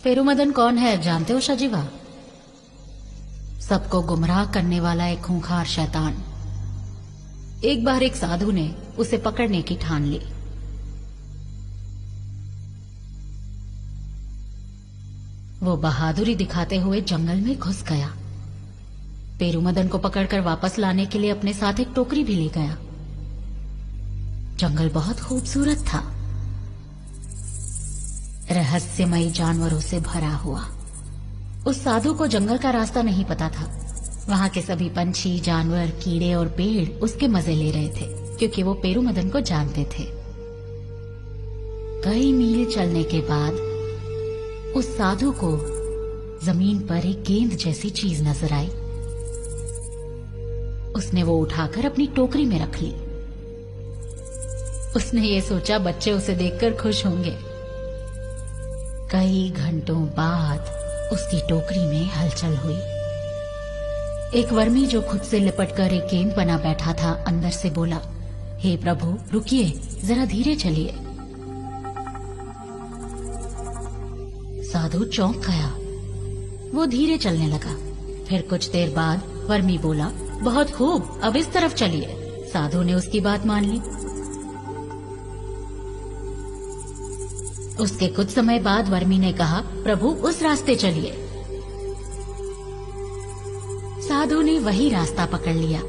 पेरुमदन कौन है जानते हो शाजीवा? सबको गुमराह करने वाला एक खूंखार शैतान। एक बार एक साधु ने उसे पकड़ने की ठान ली। वो बहादुरी दिखाते हुए जंगल में घुस गया। पेरुमदन को पकड़कर वापस लाने के लिए अपने साथ एक टोकरी भी ले गया। जंगल बहुत खूबसूरत था, रहस्यमयी जानवरों से भरा हुआ। उस साधु को जंगल का रास्ता नहीं पता था। वहां के सभी पंछी, जानवर, कीड़े और पेड़ उसके मजे ले रहे थे, क्योंकि वो पेरुमदन को जानते थे। कई मील चलने के बाद उस साधु को जमीन पर एक गेंद जैसी चीज नजर आई। उसने वो उठाकर अपनी टोकरी में रख ली। उसने ये सोचा बच्चे उसे देखकर खुश होंगे। कई घंटों बाद उसकी टोकरी में हलचल हुई। एक वर्मी जो खुद से लिपटकर एक गेंद बना बैठा था अंदर से बोला, हे प्रभु रुकिए, जरा धीरे चलिए। साधु चौंक गया। वो धीरे चलने लगा। फिर कुछ देर बाद वर्मी बोला, बहुत खूब, अब इस तरफ चलिए। साधु ने उसकी बात मान ली। उसके कुछ समय बाद वर्मी ने कहा, प्रभु उस रास्ते चलिए। साधु ने वही रास्ता पकड़ लिया।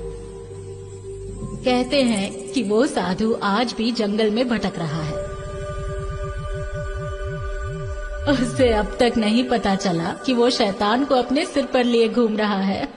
कहते हैं कि वो साधु आज भी जंगल में भटक रहा है। उसे अब तक नहीं पता चला कि वो शैतान को अपने सिर पर लिए घूम रहा है।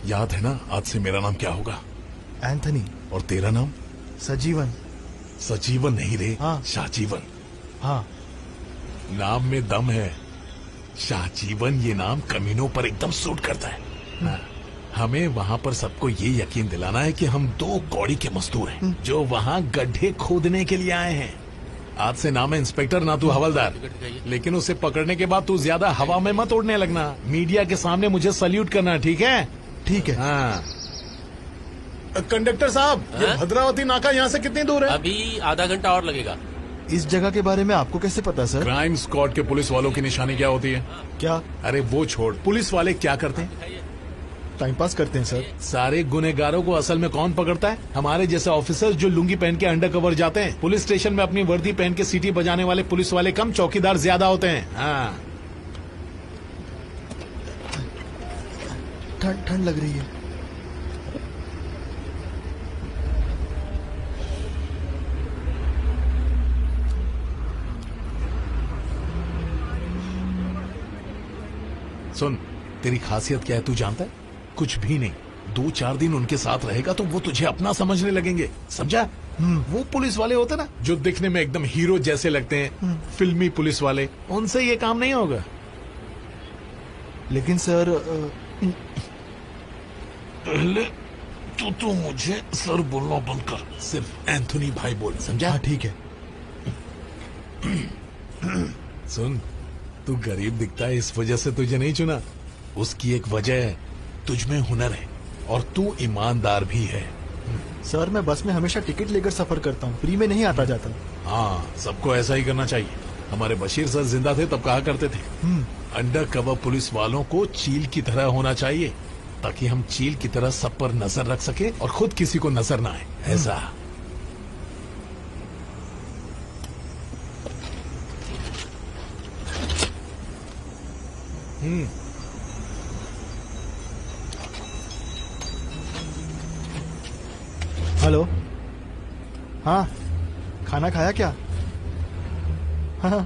याद है ना आज से मेरा नाम क्या होगा? एंथनी। और तेरा नाम? सजीवन। सजीवन नहीं रे, हाँ। शाहजीवन। हाँ। नाम में दम है। शाहजीवन ये नाम कमीनों पर एकदम सूट करता है। हाँ। हमें वहाँ पर सबको ये यकीन दिलाना है कि हम 2 कौड़ी के मजदूर हैं जो वहाँ गड्ढे खोदने के लिए आए हैं। आज से नाम है इंस्पेक्टर, ना तू हवलदार। लेकिन उसे पकड़ने के बाद तू ज्यादा हवा में मत उड़ने लगना। मीडिया के सामने मुझे सल्यूट करना, ठीक है? ठीक है। हाँ। कंडक्टर साहब, ये भद्रावती नाका यहाँ से कितनी दूर है? अभी आधा घंटा और लगेगा। इस जगह के बारे में आपको कैसे पता सर? क्राइम स्क्वाड के पुलिस वालों की निशानी क्या होती है? क्या? अरे वो छोड़, पुलिस वाले क्या करते हैं? टाइम पास करते हैं सर। सारे गुनहगारों को असल में कौन पकड़ता है? हमारे जैसे ऑफिसर्स जो लुंगी पहन के अंडर कवर जाते हैं। पुलिस स्टेशन में अपनी वर्दी पहन के सीटी बजाने वाले पुलिस वाले कम, चौकीदार ज्यादा होते हैं। हाँ। ठंड लग रही है। सुन, तेरी खासियत क्या है तू जानता है? कुछ भी नहीं। 2-4 दिन उनके साथ रहेगा तो वो तुझे अपना समझने लगेंगे, समझा? वो पुलिस वाले होते ना जो दिखने में एकदम हीरो जैसे लगते हैं, फिल्मी पुलिस वाले, उनसे ये काम नहीं होगा। लेकिन सर पहले तो मुझे सर बोलना बंद कर, सिर्फ एंथोनी भाई बोल, समझा? हाँ ठीक है। सुन, तू गरीब दिखता है इस वजह से तुझे नहीं चुना। उसकी एक वजह है, तुझ में हुनर है और तू ईमानदार भी है। सर मैं बस में हमेशा टिकट लेकर सफर करता हूँ, फ्री में नहीं आता जाता। हाँ, सबको ऐसा ही करना चाहिए। हमारे बशीर सर जिंदा थे तब कहा करते थे, अंडर कवर पुलिस वालों को चील की तरह होना चाहिए, ताकि हम चील की तरह सब पर नजर रख सके और खुद किसी को नजर ना आए। ऐसा हेलो। हाँ, खाना खाया क्या? हाँ,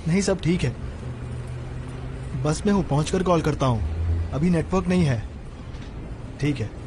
नहीं सब ठीक है। बस में हूँ, पहुंचकर कॉल करता हूँ। अभी नेटवर्क नहीं है। ठीक है।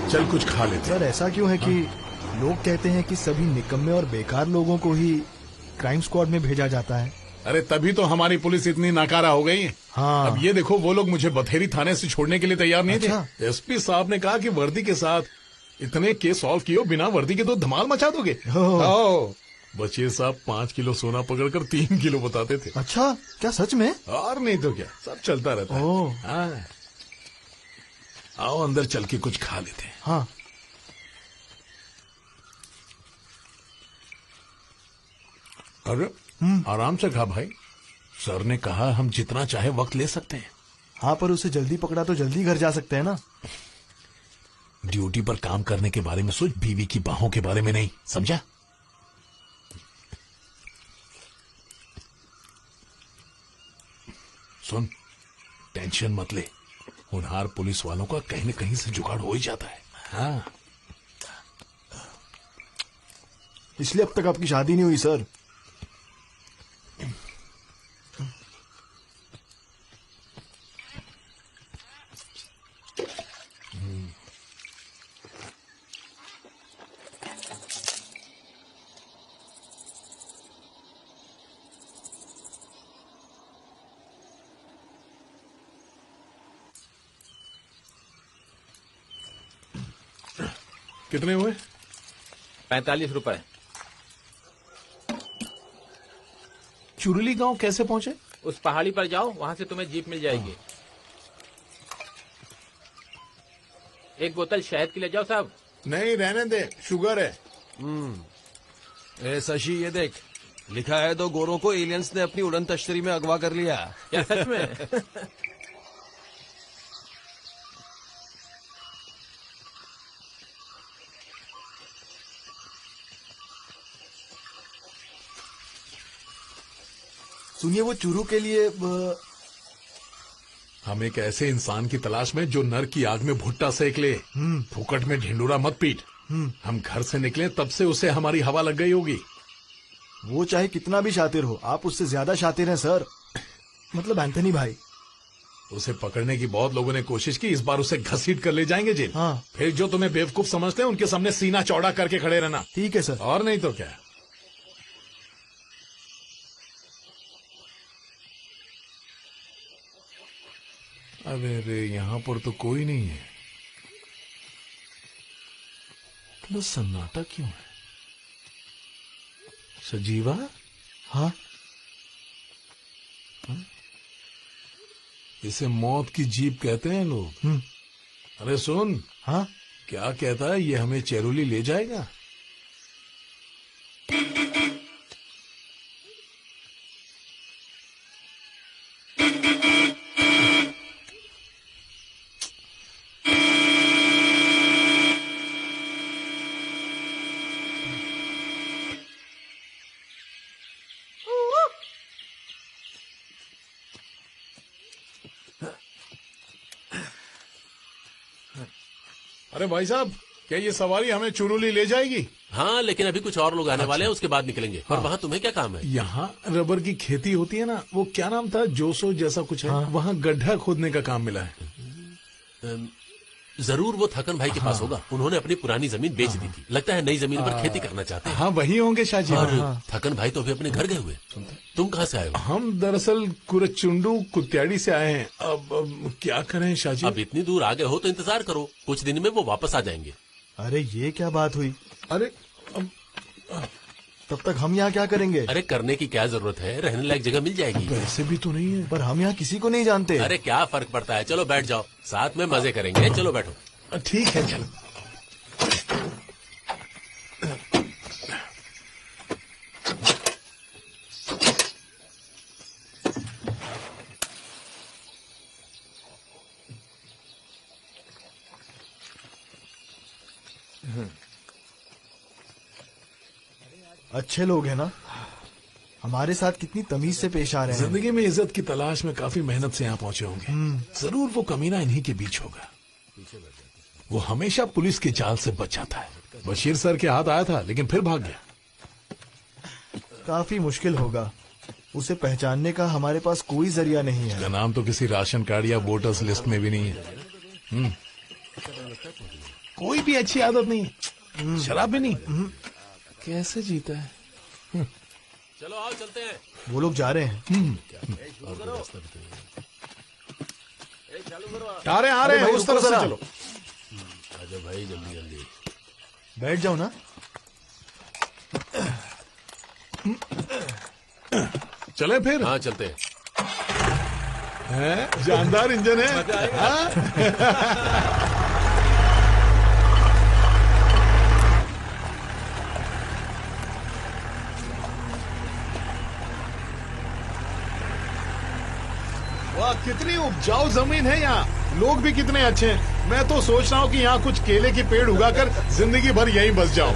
चल कुछ खा लेते। सर ऐसा क्यों है कि लोग कहते हैं कि सभी निकम्मे और बेकार लोगों को ही क्राइम स्क्वाड में भेजा जाता है? अरे तभी तो हमारी पुलिस इतनी नाकारा हो गई है। हाँ। अब ये देखो, वो लोग मुझे बथेरी थाने से छोड़ने के लिए तैयार नहीं अच्छा। थे। एसपी साहब ने कहा कि वर्दी के साथ इतने केस सॉल्व किए, बिना वर्दी के तो धमाल मचा दोगे। बशीर साहब 5 किलो सोना पकड़कर 3 किलो बताते थे। अच्छा, क्या सच में? और नहीं तो क्या, सब चलता रहता है। हाँ। आओ अंदर चल के कुछ खा लेते हैं। हाँ। अरे आराम से खा भाई, सर ने कहा हम जितना चाहे वक्त ले सकते हैं। हाँ, पर उसे जल्दी पकड़ा तो जल्दी घर जा सकते हैं ना। ड्यूटी पर काम करने के बारे में सोच, बीवी की बाहों के बारे में नहीं, समझा? सुन, टेंशन मत ले, होनहार पुलिस वालों का कहीं न कहीं से जुगाड़ हो ही जाता है। हाँ। इसलिए अब तक आपकी शादी नहीं हुई सर? कितने हुए? 45 रुपए। चुरली गांव कैसे पहुंचे? उस पहाड़ी पर जाओ, वहां से तुम्हें जीप मिल जाएगी। एक बोतल शहद की ले जाओ साहब। नहीं रहने दे, शुगर है। ए शशि, ये देख, लिखा है 2 गोरों को एलियंस ने अपनी उड़न तश्तरी में अगवा कर लिया। क्या सच में? सुनिए, वो चूरू के लिए हम एक ऐसे इंसान की तलाश में जो नर की आग में भुट्टा सेक ले। फुकट में ढिंडूरा मत पीट। हम घर से निकले तब से उसे हमारी हवा लग गई होगी। वो चाहे कितना भी शातिर हो, आप उससे ज्यादा शातिर हैं सर। मतलब एंथनी भाई। उसे पकड़ने की बहुत लोगों ने कोशिश की, इस बार उसे घसीट कर ले जाएंगे जेल। हाँ। फिर जो तुम्हें बेवकूफ समझते हैं उनके सामने सीना चौड़ा करके खड़े रहना। ठीक है सर। और नहीं तो क्या। अरे रे, यहाँ पर तो कोई नहीं है। इतना सन्नाटा क्यों है? सजीवा? हाँ। इसे मौत की जीप कहते हैं लोग। अरे सुन। हाँ। क्या कहता है, ये हमें चेरुली ले जाएगा? अरे भाई साहब, क्या ये सवारी हमें चुरुली ले जाएगी? हाँ, लेकिन अभी कुछ और लोग आने वाले हैं, उसके बाद निकलेंगे। और वहाँ तुम्हें क्या काम है? यहाँ रबर की खेती होती है ना, वो क्या नाम था, जोसो जैसा कुछ है। वहाँ गड्ढा खोदने का काम मिला है। जरूर वो थकन भाई के पास होगा। उन्होंने अपनी पुरानी जमीन बेच दी थी। लगता है नई जमीन पर खेती करना चाहते हैं। हाँ, वही होंगे शाहजी। और थकन भाई तो अभी अपने घर गए हुए। तुम कहाँ से आए हो? हम दरअसल कुरचुंडू कुत्याड़ी से आए हैं। अब क्या करें शाहजी? अब इतनी दूर आ गए हो तो इंतजार करो, कुछ दिन में वो वापस आ जाएंगे। अरे ये क्या बात हुई? अरे अब तब तक हम यहाँ क्या करेंगे? अरे करने की क्या जरूरत है, रहने लायक जगह मिल जाएगी। वैसे भी तो नहीं है। पर हम यहाँ किसी को नहीं जानते। अरे क्या फर्क पड़ता है, चलो बैठ जाओ, साथ में मजे करेंगे। चलो बैठो। ठीक है, चलो। अच्छे लोग हैं ना, हमारे साथ कितनी तमीज से पेश आ रहे हैं। जिंदगी में इज्जत की तलाश में काफी मेहनत से यहाँ पहुंचे होंगे। जरूर वो कमीना इन्हीं के बीच होगा। वो हमेशा पुलिस के जाल से बच जाता है। बशीर सर के हाथ आया था, लेकिन फिर भाग गया। काफी मुश्किल होगा, उसे पहचानने का हमारे पास कोई जरिया नहीं है। उसका नाम तो किसी राशन कार्ड या वोटर्स लिस्ट में भी नहीं है। कोई भी अच्छी आदत नहीं है, शराब भी नहीं। कैसे जीता है? चलो आओ चलते हैं। वो लोग जा रहे हैं। आ रहे हैं, भाई, उस तरफ रुको से जरा। चलो। आजा भाई, जल्दी जल्दी। बैठ जाओ ना। चले फिर। हाँ चलते हैं। हैं? जानदार इंजन है। हाँ? वाह, कितनी उपजाऊ जमीन है यहाँ। लोग भी कितने अच्छे हैं। मैं तो सोच रहा हूँ कि यहाँ कुछ केले के पेड़ उगाकर जिंदगी भर यहीं बस जाऊं।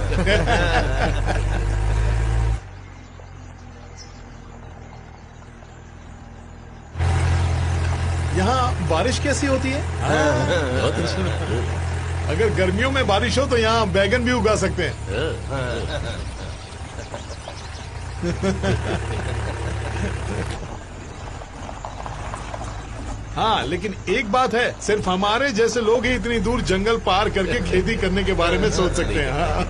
यहाँ बारिश कैसी होती है? बहुत अच्छा। अगर गर्मियों में बारिश हो तो यहाँ बैगन भी उगा सकते हैं। हाँ, लेकिन एक बात है, सिर्फ हमारे जैसे लोग ही इतनी दूर जंगल पार करके खेती करने के बारे में सोच सकते हैं। हाँ।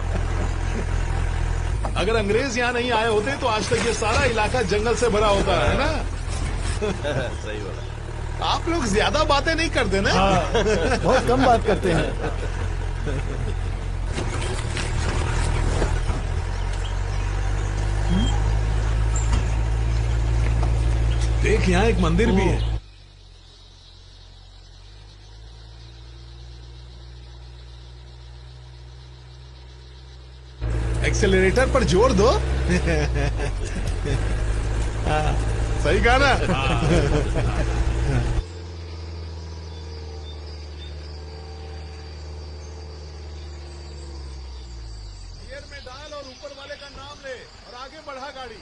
अगर अंग्रेज यहाँ नहीं आए होते तो आज तक ये सारा इलाका जंगल से भरा होता है ना। सही बोला। आप लोग ज्यादा बातें नहीं करते ना। बहुत कम बात करते हैं। देख, यहाँ एक मंदिर भी है। एक्सेलरेटर पर जोर दो। हाँ, सही कहा ना। गियर में डाल और ऊपर वाले का नाम ले और आगे बढ़ा गाड़ी।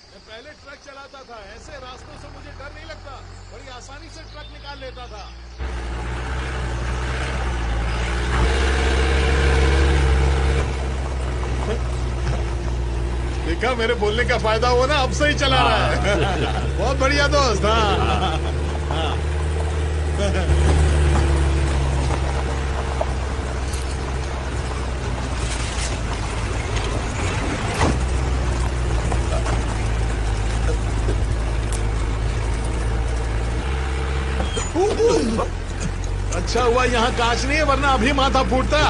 मैं पहले ट्रक चलाता था, ऐसे रास्तों से मुझे डर नहीं लगता। बड़ी आसानी से ट्रक निकाल लेता था। देखा, मेरे बोलने का फायदा हुआ ना, अब सही चला रहा है। बहुत बढ़िया दोस्त। हाँ। अच्छा हुआ यहाँ कांच नहीं है, वरना अभी माथा फूटता।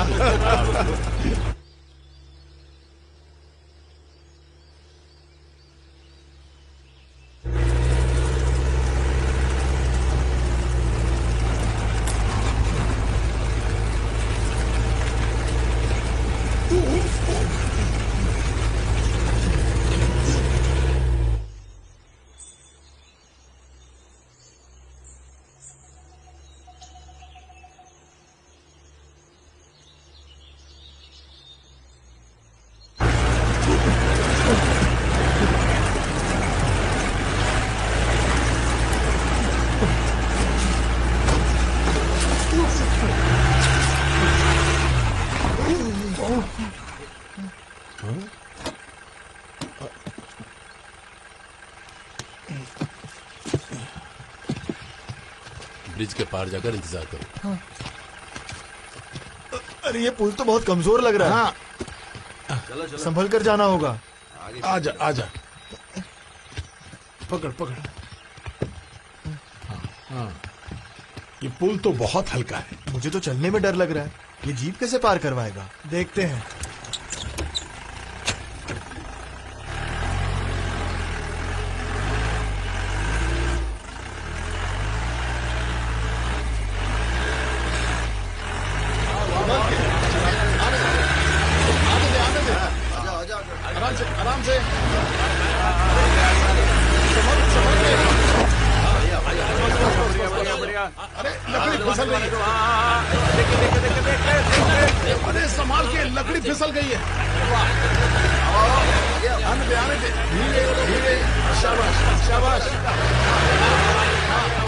ब्रिज के पार जाकर इंतजार करो। अरे ये पुल तो बहुत कमजोर लग रहा है। हाँ संभल कर जाना होगा। आजा आजा, पकड़ पकड़। हाँ, ये पुल तो बहुत हल्का है। मुझे तो चलने में डर लग रहा है। ये जीप कैसे पार करवाएगा? देखते हैं। आराम से। अरे लकड़ी फिसल गई है। अरे संभाल के, लकड़ी फिसल गई है। आने दे धीरे धीरे। शाबाश शाबाश।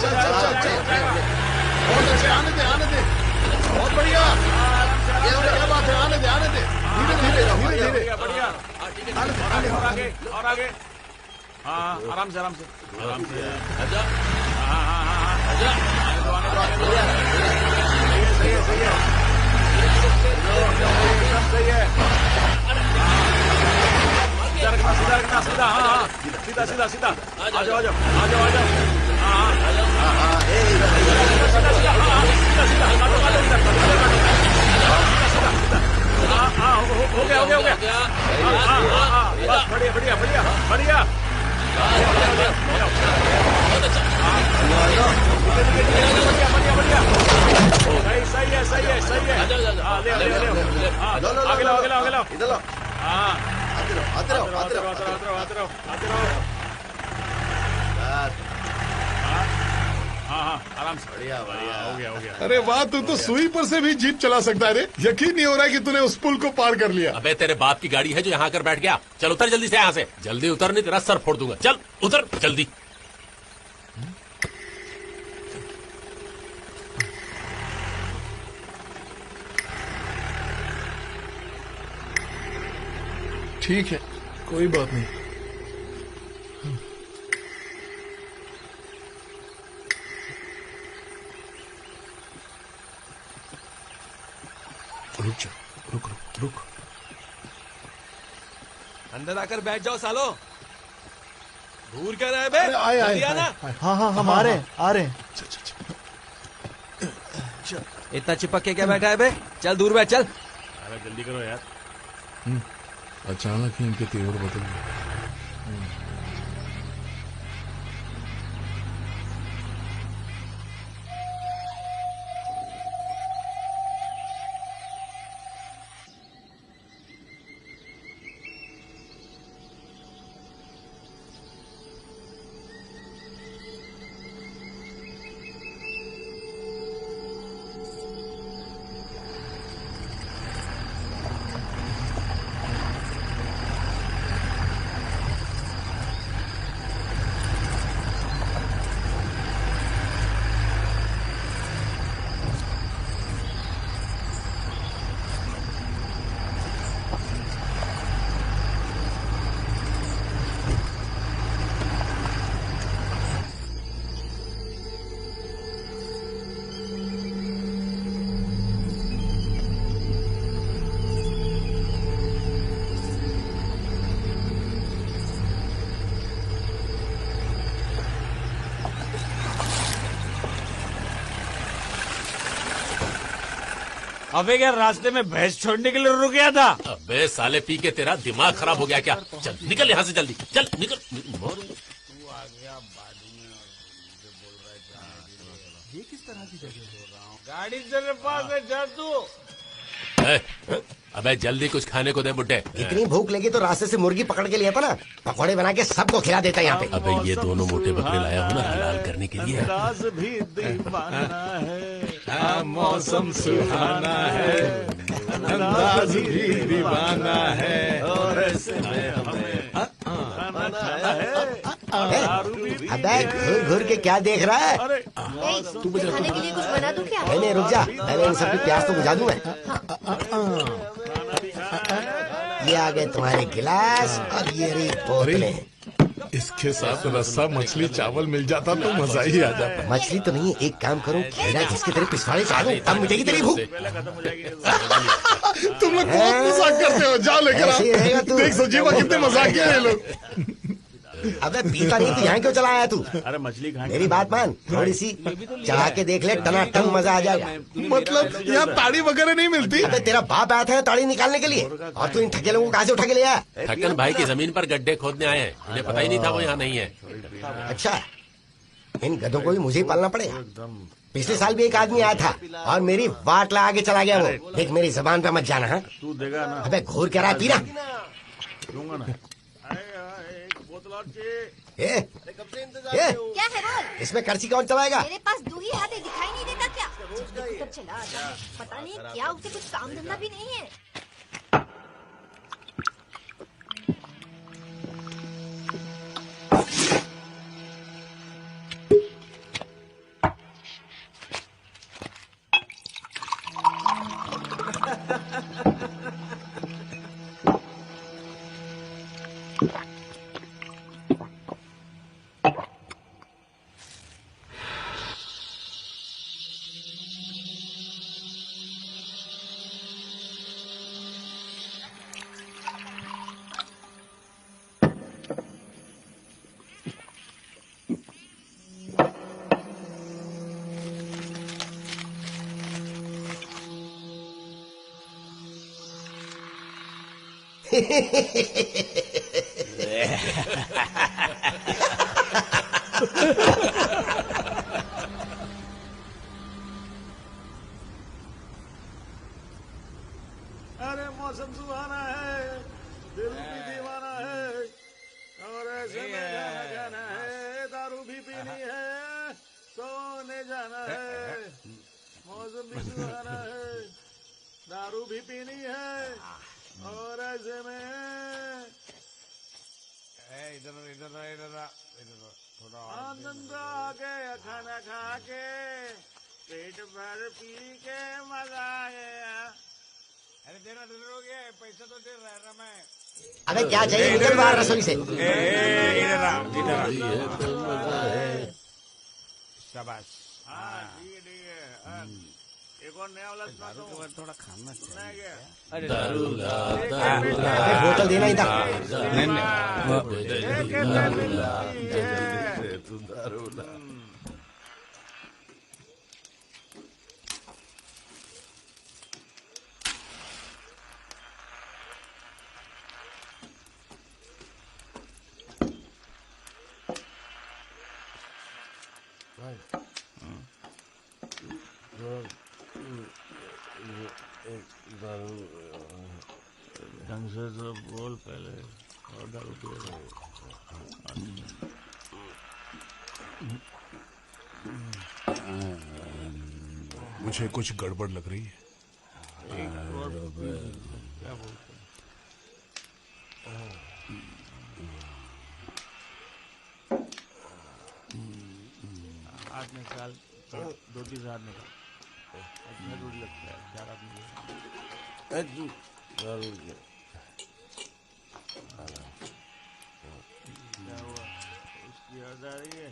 चल चल चल चल, बहुत अच्छे। आने दे बहुत बढ़िया। क्या बात है, आने दे धीरे धीरे धीरे धीरे। बढ़िया। और आगे। हाँ, आराम से। आजा। आजा। सही है। सही है। सीधा। हाँ, सीधा। आ जाओ। हाँ। हो गया। बस बढ़िया। सही है। आगे लो। इधर लो। आते रहो। हाँ, आराम से। बढ़िया। हो गया। अरे वाह, तू तो सुई पर से भी जीप चला सकता है रे। यकीन नहीं हो रहा है कि तूने उस पुल को पार कर लिया। अबे तेरे बाप की गाड़ी है जो यहाँ कर बैठ गया। चल उतर जल्दी से यहाँ से। जल्दी उतर, नहीं तेरा सर फोड़ दूंगा। चल उतर जल्दी। ठीक है, कोई बात नहीं। रुक। अंदर आकर बैठ जाओ सालो। दूर क्या रहे बे? आए। हाँ हम आ रहे हैं। इतना चिपक के क्या बैठा है बे? चल दूर बैठ, चल। अरे जल्दी करो यार। अचानक ही इनके तेवर बदल गए। अबे क्या रास्ते में भैंस छोड़ने के लिए रुक गया था? अबे साले पी के तेरा दिमाग खराब हो गया क्या? चल निकल यहाँ से जल्दी, चल निकल। ये किस तरह की जगह है? गाड़ी तेरे पास है, जा तू। अबे जल्दी कुछ खाने को दे बुड्ढे। इतनी भूख लगी तो रास्ते से मुर्गी पकड़ के लिया था ना, पकौड़े बना के सबको खिला देता यहाँ पे। अबे ये दोनों मोटे बकरे लाया हूँ ना हलाल करने के लिए। अंदाज भी दीवाना है, मौसम सुहाना है, अंदाज भी दीवाना है, और ऐसे में हमें खाना है। अबे घूर घूर के क्या देख रहा है? तू बजा, खाने के लिए कुछ बना दूं क्या? नहीं रुक जा, पहले इन सबकी प्यास तो बुझा दूं मैं। ये आ गए तुम्हारे गिलास और ये रही बोतलें। इसके साथ रस्सा मछली चावल मिल जाता तो मजा ही आ जाता। मछली तो नहीं, एक काम करूं, घेरा जिसके तेरे पिछवाड़े चढ़ा दूं, तब मिटेगी तेरी भूख। तुम लोग बहुत मजाक करते हो, जाओ लेकर ऐसे ही रहेगा आओ। तू। देख सजीवा कितने मजाक है ये लोग। अबे पीता नहीं, तू यहाँ क्यों चला आया तू? अरे मछली खाएंगे। मेरी बात मान, थोड़ी सी चढ़ा के देख ले, टनाटन मजा आ जाएगा। मतलब यहाँ ताड़ी वगैरह नहीं मिलती? अबे तेरा बाप आया था ताड़ी निकालने के लिए, और तू इन ठगे लोगों को कहाँ से उठा के ले आया? ठक्कन भाई की जमीन पर गड्ढे खोदने आए हैं, उन्हें पता ही नहीं था वो यहाँ नहीं है। अच्छा, इन गधों को भी मुझे ही पालना पड़ेगा। पिछले साल भी एक आदमी आया था और मेरी वाट लगा के चला गया वो। देख मेरी जबान पे मत जाना। हाँ तू देगा ना? अबे घूर के रहा है, पीना। दूंगा ना। एक बोतल और चाहिए। ए, क्या है बोल? इसमें कर्ची कौन चलाएगा? मेरे पास दो ही हाथ है, दिखाई नहीं देता क्या? जब चला आता है, पता नहीं क्या उसे कुछ काम धंधा भी नहीं है। अरे मौसम सुहाना है, दिल भी दीवाना है, और ऐसे में गाना गाना है, दारू भी पीनी है, सोने जाना है। मौसम भी सुहाना है, दारू भी पीनी है, और ऐसे में आनंद आ गया खाना खा के, पेट भर पी के मजा आ गया। अरे देना हो गया, पैसा तो दे रहा मैं। अबे क्या चाहिए, निकल बाहर रसोई से। शाबाश। हाँ ठीक है। एक और नया वाला सुना दूं? थोड़ा खाना चाहिए। अबे बोतल देना इधर। ढंग से तो बोल पहले, और दारू पिएगा। मुझे कुछ गड़बड़ लग रही है। क्या बोलते हैं? हाथ निकाल, 2-3 हाथ निकाल। इसमें दूर लगता है, 4 आदमी। क्या हुआ? उसकी याद आ रही है?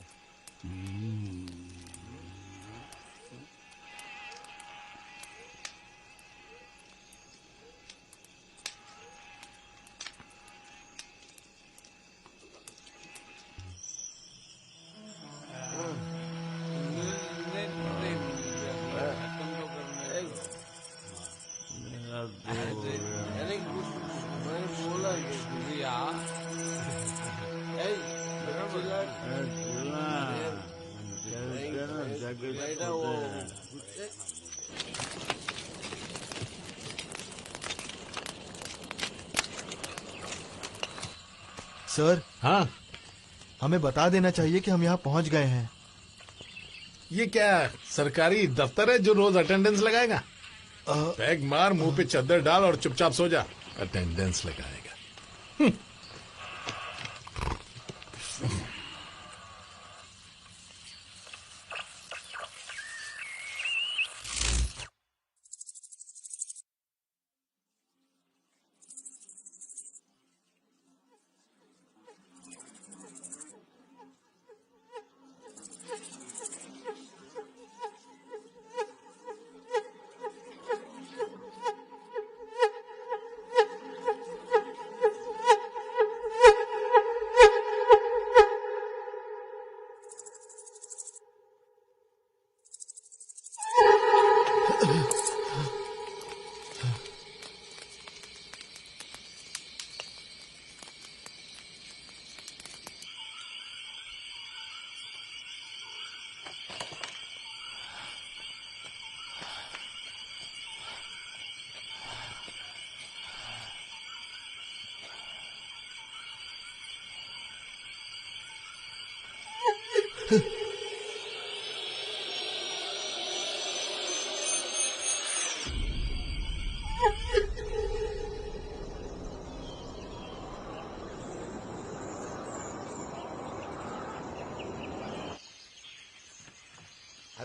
सर, हाँ, हमें बता देना चाहिए कि हम यहाँ पहुँच गए हैं। ये क्या सरकारी दफ्तर है जो रोज अटेंडेंस लगाएगा? बैग मार, मुंह पे चद्दर डाल और चुपचाप सो जा। अटेंडेंस लगाएगा।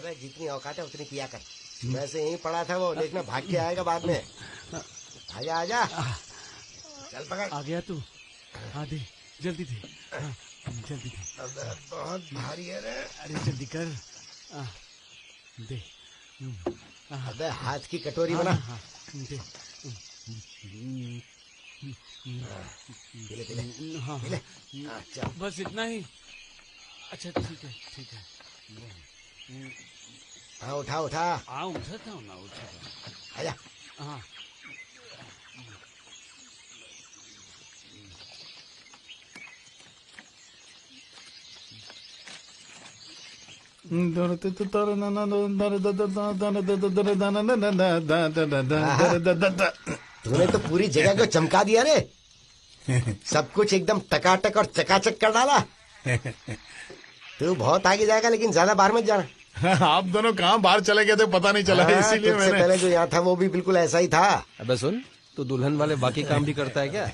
अबे जितनी औकात है उतनी पिया कर। वैसे यहीं पड़ा था वो, देखना भाग के आएगा बाद में। आजा आजा, चल पकड़। आ गया तू? हाँ दे, जल्दी दे। हाँ, जल्दी दे। अबे बहुत भारी है रे। अरे जल्दी कर। दे। अबे हाथ की कटोरी बना। दे। पीले पीले। हाँ पीले। चल। बस इतना ही। अच्छा ठीक है ठीक है। हाँ उठा उठा। हाँ उठाता हूँ ना, उठाता। आजा। हाँ तूने तो पूरी जगह को चमका दिया रे। सब कुछ एकदम टकाटक और चकाचक कर डाला। तू बहुत आगे जाएगा, लेकिन ज्यादा बाहर मत जाना। आप दोनों कहाँ बाहर चले गए थे पता नहीं चला, इसीलिए तुझसे मैंने। पहले जो यहाँ था वो भी बिल्कुल ऐसा ही था। अबे सुन, तू दुल्हन वाले बाकी काम भी करता है क्या?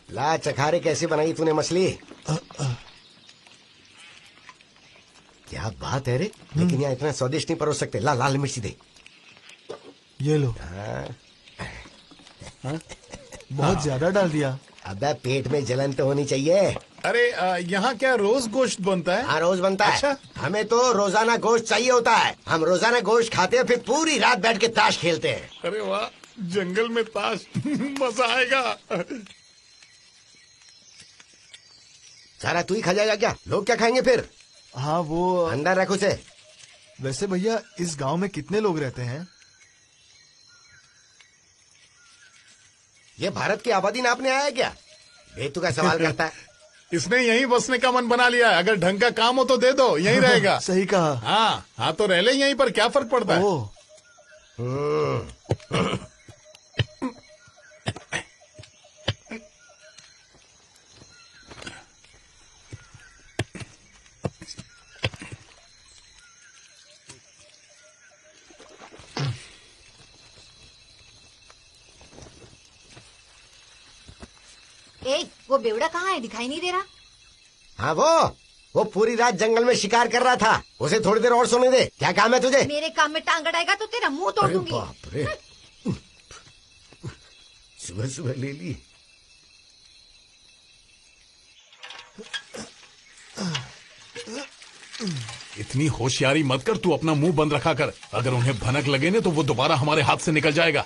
ला चखारे कैसे बनाई तूने मछली? क्या बात है रे, लेकिन यहाँ इतना स्वादिष्ट नहीं परोस सकते। ला लाल मिर्ची दे। ये लो। बहुत ज्यादा डाल दिया। अबे पेट में जलन तो होनी चाहिए। अरे यहाँ क्या रोज गोश्त बनता है? हाँ रोज बनता है। अच्छा? हमें तो रोजाना गोश्त चाहिए होता है। हम रोजाना गोश्त खाते हैं, फिर पूरी रात बैठ के ताश खेलते हैं। अरे वाह, जंगल में ताश मजा आएगा। सारा तू ही खा जाएगा क्या? लोग क्या खाएंगे फिर? हाँ वो अंदर रख उसे। वैसे भैया इस गांव में कितने लोग रहते हैं? ये भारत की आबादी नापने आया है क्या? बेतु का सवाल करता है। इसने यहीं बसने का मन बना लिया है। अगर ढंग का काम हो तो दे दो, यहीं रहेगा। सही कहा। हाँ हाँ तो रह ले यहीं पर, क्या फर्क पड़ता है? ओह ए, वो बेवड़ा कहाँ है? दिखाई नहीं दे रहा। हाँ वो पूरी रात जंगल में शिकार कर रहा था। उसे थोड़ी देर और सोने दे। क्या काम है तुझे? मेरे काम में टांग अड़ाएगा तो तेरा मुंह तोड़ अरे दूंगी। बाप रे, सुबह सुबह ले ली। इतनी होशियारी मत कर, तू अपना मुंह बंद रखा कर। अगर उन्हें भनक लगे ना तो वो दोबारा हमारे हाथ से निकल जाएगा।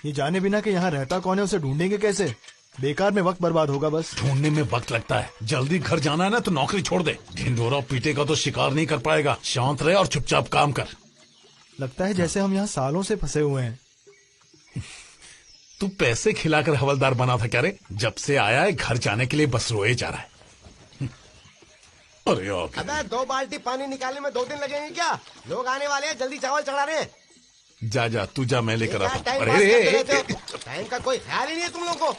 ये जाने बिना कि यहाँ रहता कौन है, उसे ढूंढेंगे कैसे? बेकार में वक्त बर्बाद होगा बस। ढूंढने में वक्त लगता है। जल्दी घर जाना है ना तो नौकरी छोड़ दे। ढिंडोरा पीटे का तो शिकार नहीं कर पाएगा। शांत रहे और चुपचाप काम कर। लगता है जैसे हम यहाँ सालों से फंसे हुए हैं। तू पैसे खिलाकर हवलदार बना था क्या रे? जब से आया है घर जाने के लिए बस रोए जा रहा है। अरे ओके। अबे 2 बाल्टी पानी निकालने में 2 दिन लगेंगे क्या? लोग आने वाले हैं, जल्दी चावल चढ़ा रहे हैं। जा जा तू जा, मैं लेकर आता हूँ। टाइम अरे पास करते रे, रहते हो। टाइम का कोई ख्याल ही नहीं है तुम लोगों को।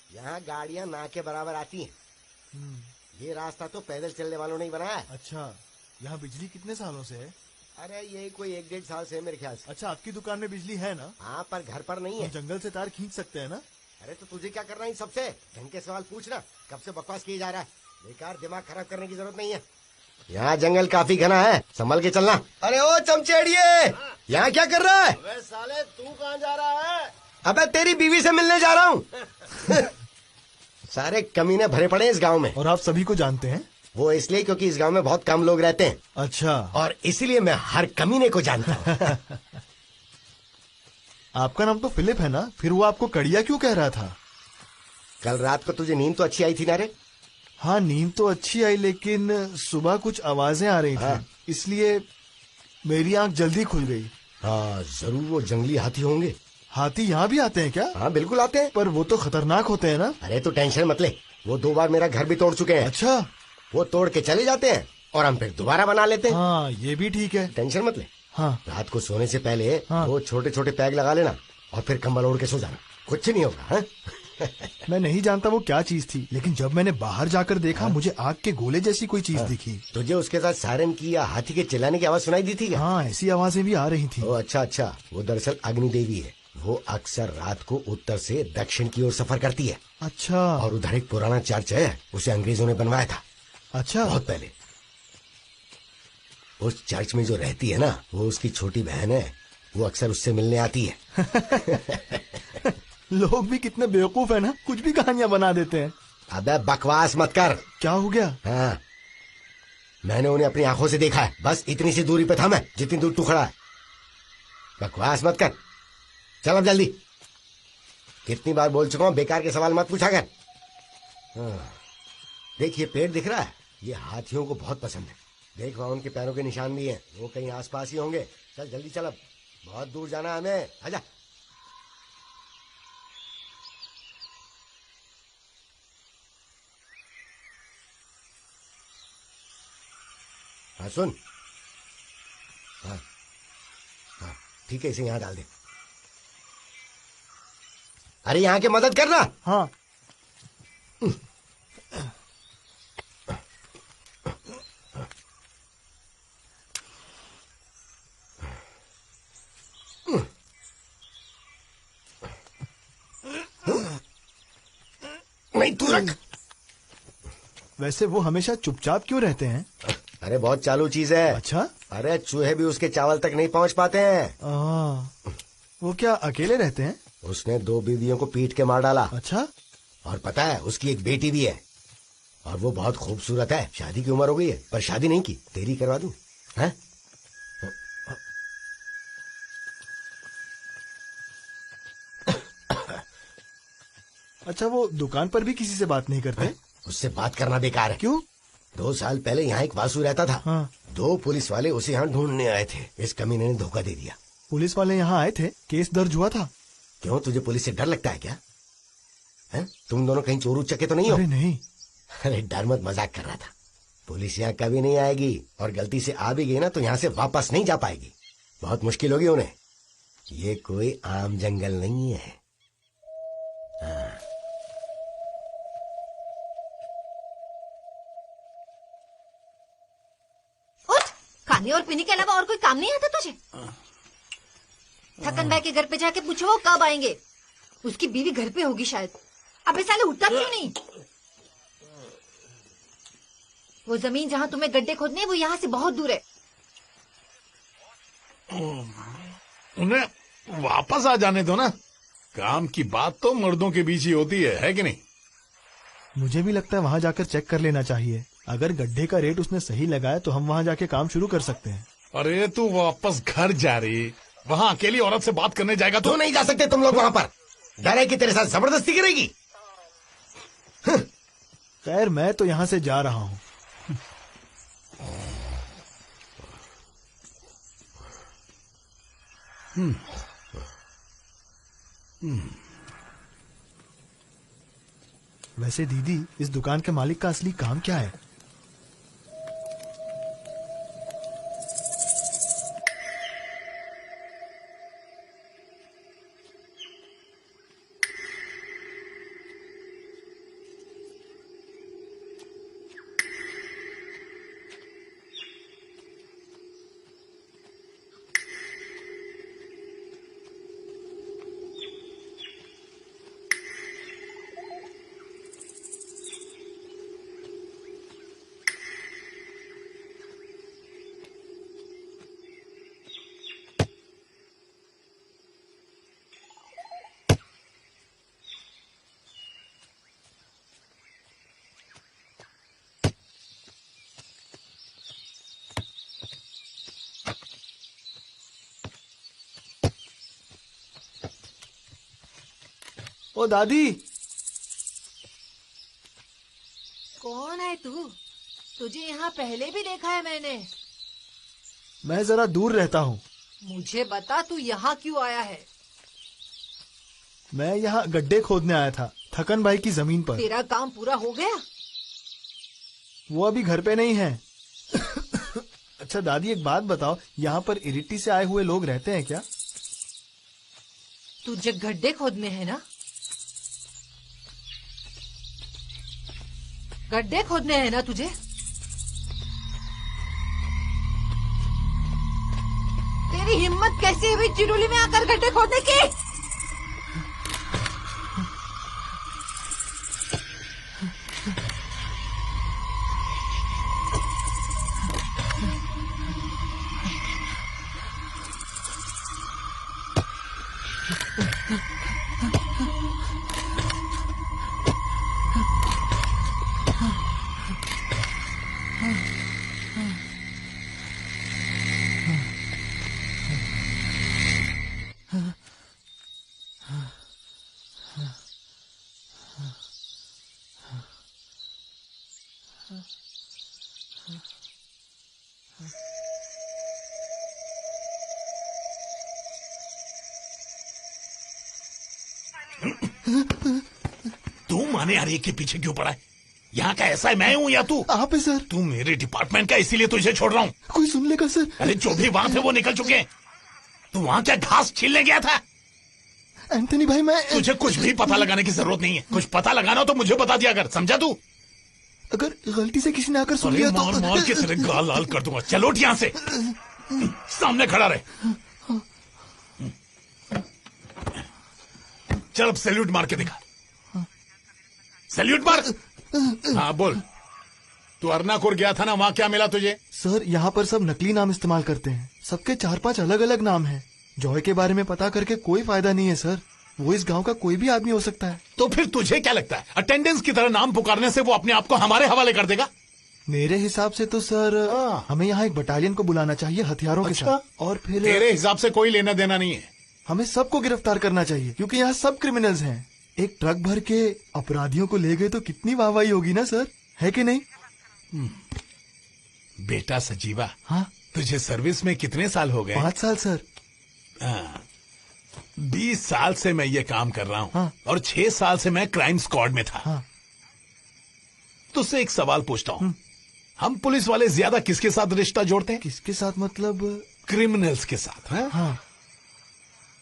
यहाँ गाड़ियाँ ना के बराबर आती हैं। ये रास्ता तो पैदल चलने वालों ने ही बनाया है। अच्छा, यहाँ बिजली कितने सालों से है? अरे यही कोई 1-1.5 साल से है मेरे ख्याल से। अच्छा, आपकी दुकान में बिजली है ना? हाँ पर घर पर नहीं है। हम जंगल से तार खींच सकते हैं ना? अरे तो तुझे क्या करना है इन सबसे? ढंग के सवाल पूछना। कब से बकवास किए जा रहा है? बेकार दिमाग खराब करने की जरूरत नहीं है। यहाँ जंगल काफी घना है, संभल के चलना। अरे ओ चमचेड़िए, यहाँ क्या कर रहा है? अबे साले तू कहाँ जा रहा है? अबे तेरी बीवी से मिलने जा रहा हूँ। सारे कमीने भरे पड़े हैं इस गांव में। और आप सभी को जानते हैं? वो इसलिए क्योंकि इस गांव में बहुत कम लोग रहते हैं। अच्छा। और इसीलिए मैं हर कमीने को जानता हूँ। आपका नाम तो फिलिप है ना? फिर वो आपको कड़िया क्यों कह रहा था? कल रात को तुझे नींद तो अच्छी आई थी ना रे? हाँ नींद तो अच्छी आई, लेकिन सुबह कुछ आवाजें आ रही थी। हाँ। इसलिए मेरी आंख जल्दी खुल गई। हाँ जरूर वो जंगली हाथी होंगे। हाथी यहाँ भी आते हैं क्या? हाँ बिल्कुल आते हैं। पर वो तो खतरनाक होते हैं ना? अरे तो टेंशन मत ले, वो 2 बार मेरा घर भी तोड़ चुके हैं। अच्छा। वो तोड़ के चले जाते हैं और हम फिर दोबारा बना लेते हैं। हाँ ये भी ठीक है। टेंशन मत ले। हाँ। रात को सोने से पहले हाँ। 2 छोटे-छोटे पैग लगा लेना और फिर कंबल ओढ़ के सो जाना। कुछ नहीं होगा। हाँ? मैं नहीं जानता वो क्या चीज थी, लेकिन जब मैंने बाहर जाकर देखा मुझे आग के गोले जैसी कोई चीज दिखी। तुझे उसके साथ सायरन की या हाथी के चिल्लाने की आवाज सुनाई दी थी क्या? हाँ ऐसी आवाजें भी आ रही थी। ओ अच्छा, वो दरअसल अग्नि देवी है। वो अक्सर रात को उत्तर से दक्षिण की ओर सफर करती है। अच्छा। और उधर एक पुराना चर्च है, उसे अंग्रेजों ने बनवाया था। अच्छा। बहुत पहले। उस चर्च में जो रहती है ना, वो उसकी छोटी बहन है, वो अक्सर उससे मिलने आती है। लोग भी कितने बेवकूफ है ना, कुछ भी कहानियां बना देते हैं। अबे बकवास मत कर। क्या हो गया? हाँ, मैंने उन्हें अपनी आंखों से देखा है। बस इतनी सी दूरी पे था मैं, जितनी दूर तू खड़ा है। बकवास मत कर, चल अब जल्दी। कितनी बार बोल चुका हूं, बेकार के सवाल मत पूछा कर। हाँ, देख ये पेड़ दिख रहा है, ये हाथियों को बहुत पसंद है। देख वहां उनके पैरों के निशान भी हैं, वो कहीं आसपास ही होंगे। चल जल्दी चल, अब बहुत दूर जाना है हमें। आजा। हाँ सुन। हाँ हाँ ठीक है, इसे यहाँ डाल दे। अरे यहाँ के मदद करना। हाँ। नहीं तू रख। वैसे वो हमेशा चुपचाप क्यों रहते हैं? अरे बहुत चालू चीज है। अच्छा। अरे चूहे भी उसके चावल तक नहीं पहुंच पाते हैं। वो क्या अकेले रहते हैं? उसने 2 बीवियों को पीट के मार डाला। अच्छा। और पता है उसकी एक बेटी भी है, और वो बहुत खूबसूरत है। शादी की उम्र हो गई है, पर शादी नहीं की। तेरी करवा दूं? हैं? अच्छा, वो दुकान पर भी किसी से बात नहीं करते? उससे बात करना बेकार है। क्यों? 2 साल पहले यहाँ एक वासु रहता था। हाँ। 2 पुलिस वाले उसे यहाँ ढूंढने आए थे। इस कमीने ने धोखा दे दिया। पुलिस वाले यहाँ आए थे? केस दर्ज हुआ था? क्यों, तुझे पुलिस से डर लगता है क्या? है? तुम दोनों कहीं चोर उचक्के तो नहीं हो? अरे नहीं। अरे डर मत, मजाक कर रहा था। पुलिस यहाँ कभी नहीं आएगी, और गलती से आ भी गई ना तो यहाँ से वापस नहीं जा पाएगी। बहुत मुश्किल होगी उन्हें। ये कोई आम जंगल नहीं है। हाँ। खाने और पीने के अलावा और कोई काम नहीं आता तुझे? थकन भाई के घर पे जाके पूछो वो कब आएंगे। उसकी बीवी घर पे होगी शायद। अबे साले उठता क्यों नहीं? वो जमीन जहाँ तुम्हें गड्ढे खोदने वो यहाँ से बहुत दूर है। उन्हें वापस आ जाने दो ना। काम की बात तो मर्दों के बीच ही होती है कि नहीं? मुझे भी लगता है वहाँ जाकर चेक कर लेना चाहिए। अगर गड्ढे का रेट उसने सही लगाया तो हम वहाँ जाके काम शुरू कर सकते हैं। अरे तू वापस घर जा रही, वहाँ अकेली औरत से बात करने जाएगा तो नहीं जा सकते तुम लोग वहाँ पर। डर है कि तेरे साथ जबरदस्ती करेगी। खैर मैं तो यहाँ से जा रहा हूँ। वैसे दीदी, इस दुकान के मालिक का असली काम क्या है? ओ दादी। कौन है तू? तुझे यहाँ पहले भी देखा है मैंने। मैं जरा दूर रहता हूँ। मुझे बता तू यहाँ क्यों आया है? मैं यहाँ गड्ढे खोदने आया था, थकन भाई की जमीन पर। तेरा काम पूरा हो गया? वो अभी घर पे नहीं है। अच्छा दादी, एक बात बताओ, यहाँ पर इरिट्टी से आए हुए लोग रहते हैं क्या? तुझे गड्ढे खोदने हैं ना? गड्ढे खोदने हैं ना तुझे? तेरी हिम्मत कैसी हुई चिरोली में आकर गड्ढे खोदने की? तू माने यार के पीछे क्यों पड़ा है? यहाँ का ऐसा है मैं हूँ या तू? आप है सर। तू मेरे डिपार्टमेंट का, इसीलिए तुझे छोड़ रहा हूँ। कोई सुन लेगा सर। अरे जो भी वहां थे वो निकल चुके हैं। तू वहां क्या घास छीलने गया था? एंथनी भाई मैं तुझे कुछ भी पता लगाने की जरूरत नहीं है। कुछ पता लगाना हो तो मुझे बता दिया कर, समझा तू? अगर गलती से किसी ने आकर सुन लिया तो मार मार के तेरे गाल लाल कर दूंगा। चलो उठ यहाँ से, सामने खड़ा रहे। चल अब सैल्यूट मार के दिखा। सैल्यूट मार। हाँ बोल, तू अर्नाकुर गया था ना, वहाँ क्या मिला तुझे? सर यहाँ पर सब नकली नाम इस्तेमाल करते हैं। सबके 4-5 अलग अलग नाम हैं। जॉय के बारे में पता करके कोई फायदा नहीं है सर। वो इस गांव का कोई भी आदमी हो सकता है। तो फिर तुझे क्या लगता है अटेंडेंस की तरह नाम पुकारने से वो अपने आप को हमारे हवाले कर देगा? मेरे हिसाब से तो सर हमें यहाँ एक बटालियन को बुलाना चाहिए हथियारों के साथ, और फिर तेरे हिसाब से कोई लेना देना नहीं है। हमें सबको गिरफ्तार करना चाहिए क्योंकि यहाँ सब क्रिमिनल्स हैं। एक ट्रक भर के अपराधियों को ले गए तो कितनी वाहवाही होगी ना सर, है कि नहीं? बेटा सजीवा, हाँ तुझे सर्विस में कितने साल हो गए? 5 साल सर। 20 साल से मैं ये काम कर रहा हूँ। हाँ। और 6 साल से मैं क्राइम स्क्वाड में था। हाँ। तुझसे एक सवाल पूछता हूँ, हम पुलिस वाले ज्यादा किसके साथ रिश्ता जोड़ते हैं? किसके साथ मतलब? क्रिमिनल्स के साथ। हाँ।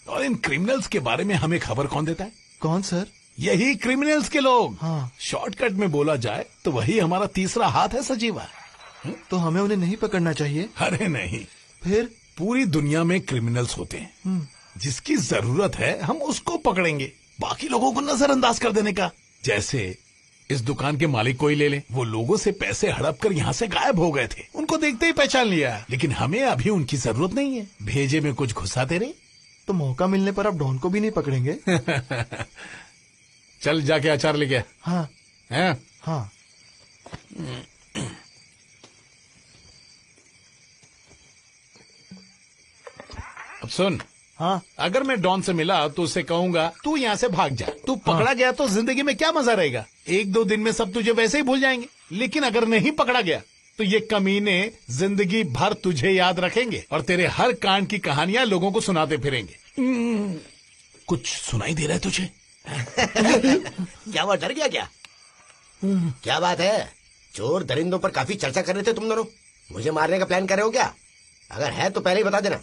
और इन क्रिमिनल्स के बारे में हमें खबर कौन देता है? कौन सर? यही क्रिमिनल्स के लोग। हाँ। शॉर्टकट में बोला जाए तो वही हमारा तीसरा हाथ है सजीवा। तो हमें उन्हें नहीं पकड़ना चाहिए? अरे नहीं, फिर? पूरी दुनिया में क्रिमिनल्स होते हैं। जिसकी जरूरत है हम उसको पकड़ेंगे, बाकी लोगों को नजरअंदाज कर देने का। जैसे इस दुकान के मालिक को ही ले लें। वो लोगों से पैसे हड़प कर यहाँ से गायब हो गए थे। उनको देखते ही पहचान लिया, लेकिन हमें अभी उनकी जरूरत नहीं है। भेजे में कुछ घुसाते रहे। तो मौका मिलने पर आप डॉन को भी नहीं पकड़ेंगे? चल जाके अचार लेके आ। हाँ। हैं? हाँ। अब सुन, हाँ। अगर मैं डॉन से मिला तो उसे कहूंगा तू यहाँ से भाग जा। तू पकड़ा गया तो जिंदगी में क्या मजा रहेगा? 1-2 दिन में सब तुझे वैसे ही भूल जाएंगे। लेकिन अगर नहीं पकड़ा गया तो ये कमीने जिंदगी भर तुझे याद रखेंगे और तेरे हर कांड की कहानियां लोगों को सुनाते फिरेंगे। कुछ सुनाई दे रहा है तुझे? क्या हुआ, डर गया क्या? क्या बात है? चोर दरिंदों पर काफी चर्चा कर रहे थे तुम दोनों। मुझे मारने का प्लान कर रहे हो क्या? अगर है तो पहले ही बता देना।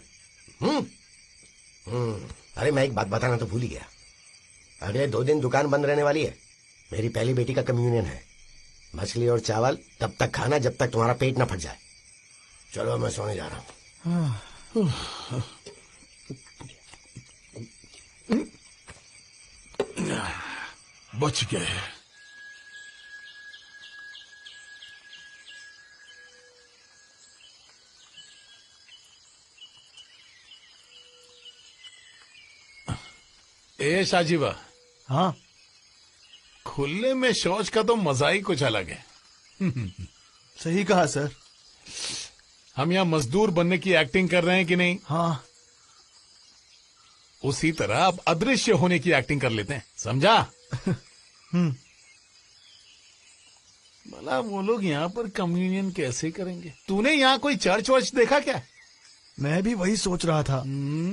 अरे मैं एक बात बताना तो भूल ही गया। अगले 2 दिन दुकान बंद रहने वाली है। मेरी पहली बेटी का कम्युनियन है। मछली और चावल तब तक खाना जब तक तुम्हारा पेट ना फट जाए। चलो मैं सोने जा रहा हूँ। बच गए। ए शाजीवा। हाँ। खुले में शौच का तो मजा ही कुछ अलग है। सही कहा सर। हम यहाँ मजदूर बनने की एक्टिंग कर रहे हैं कि नहीं? हाँ। उसी तरह अब अदृश्य होने की एक्टिंग कर लेते हैं, समझा? भला वो लोग यहाँ पर कम्युनियन कैसे करेंगे? तूने यहाँ कोई चर्च वर्च देखा क्या? मैं भी वही सोच रहा था।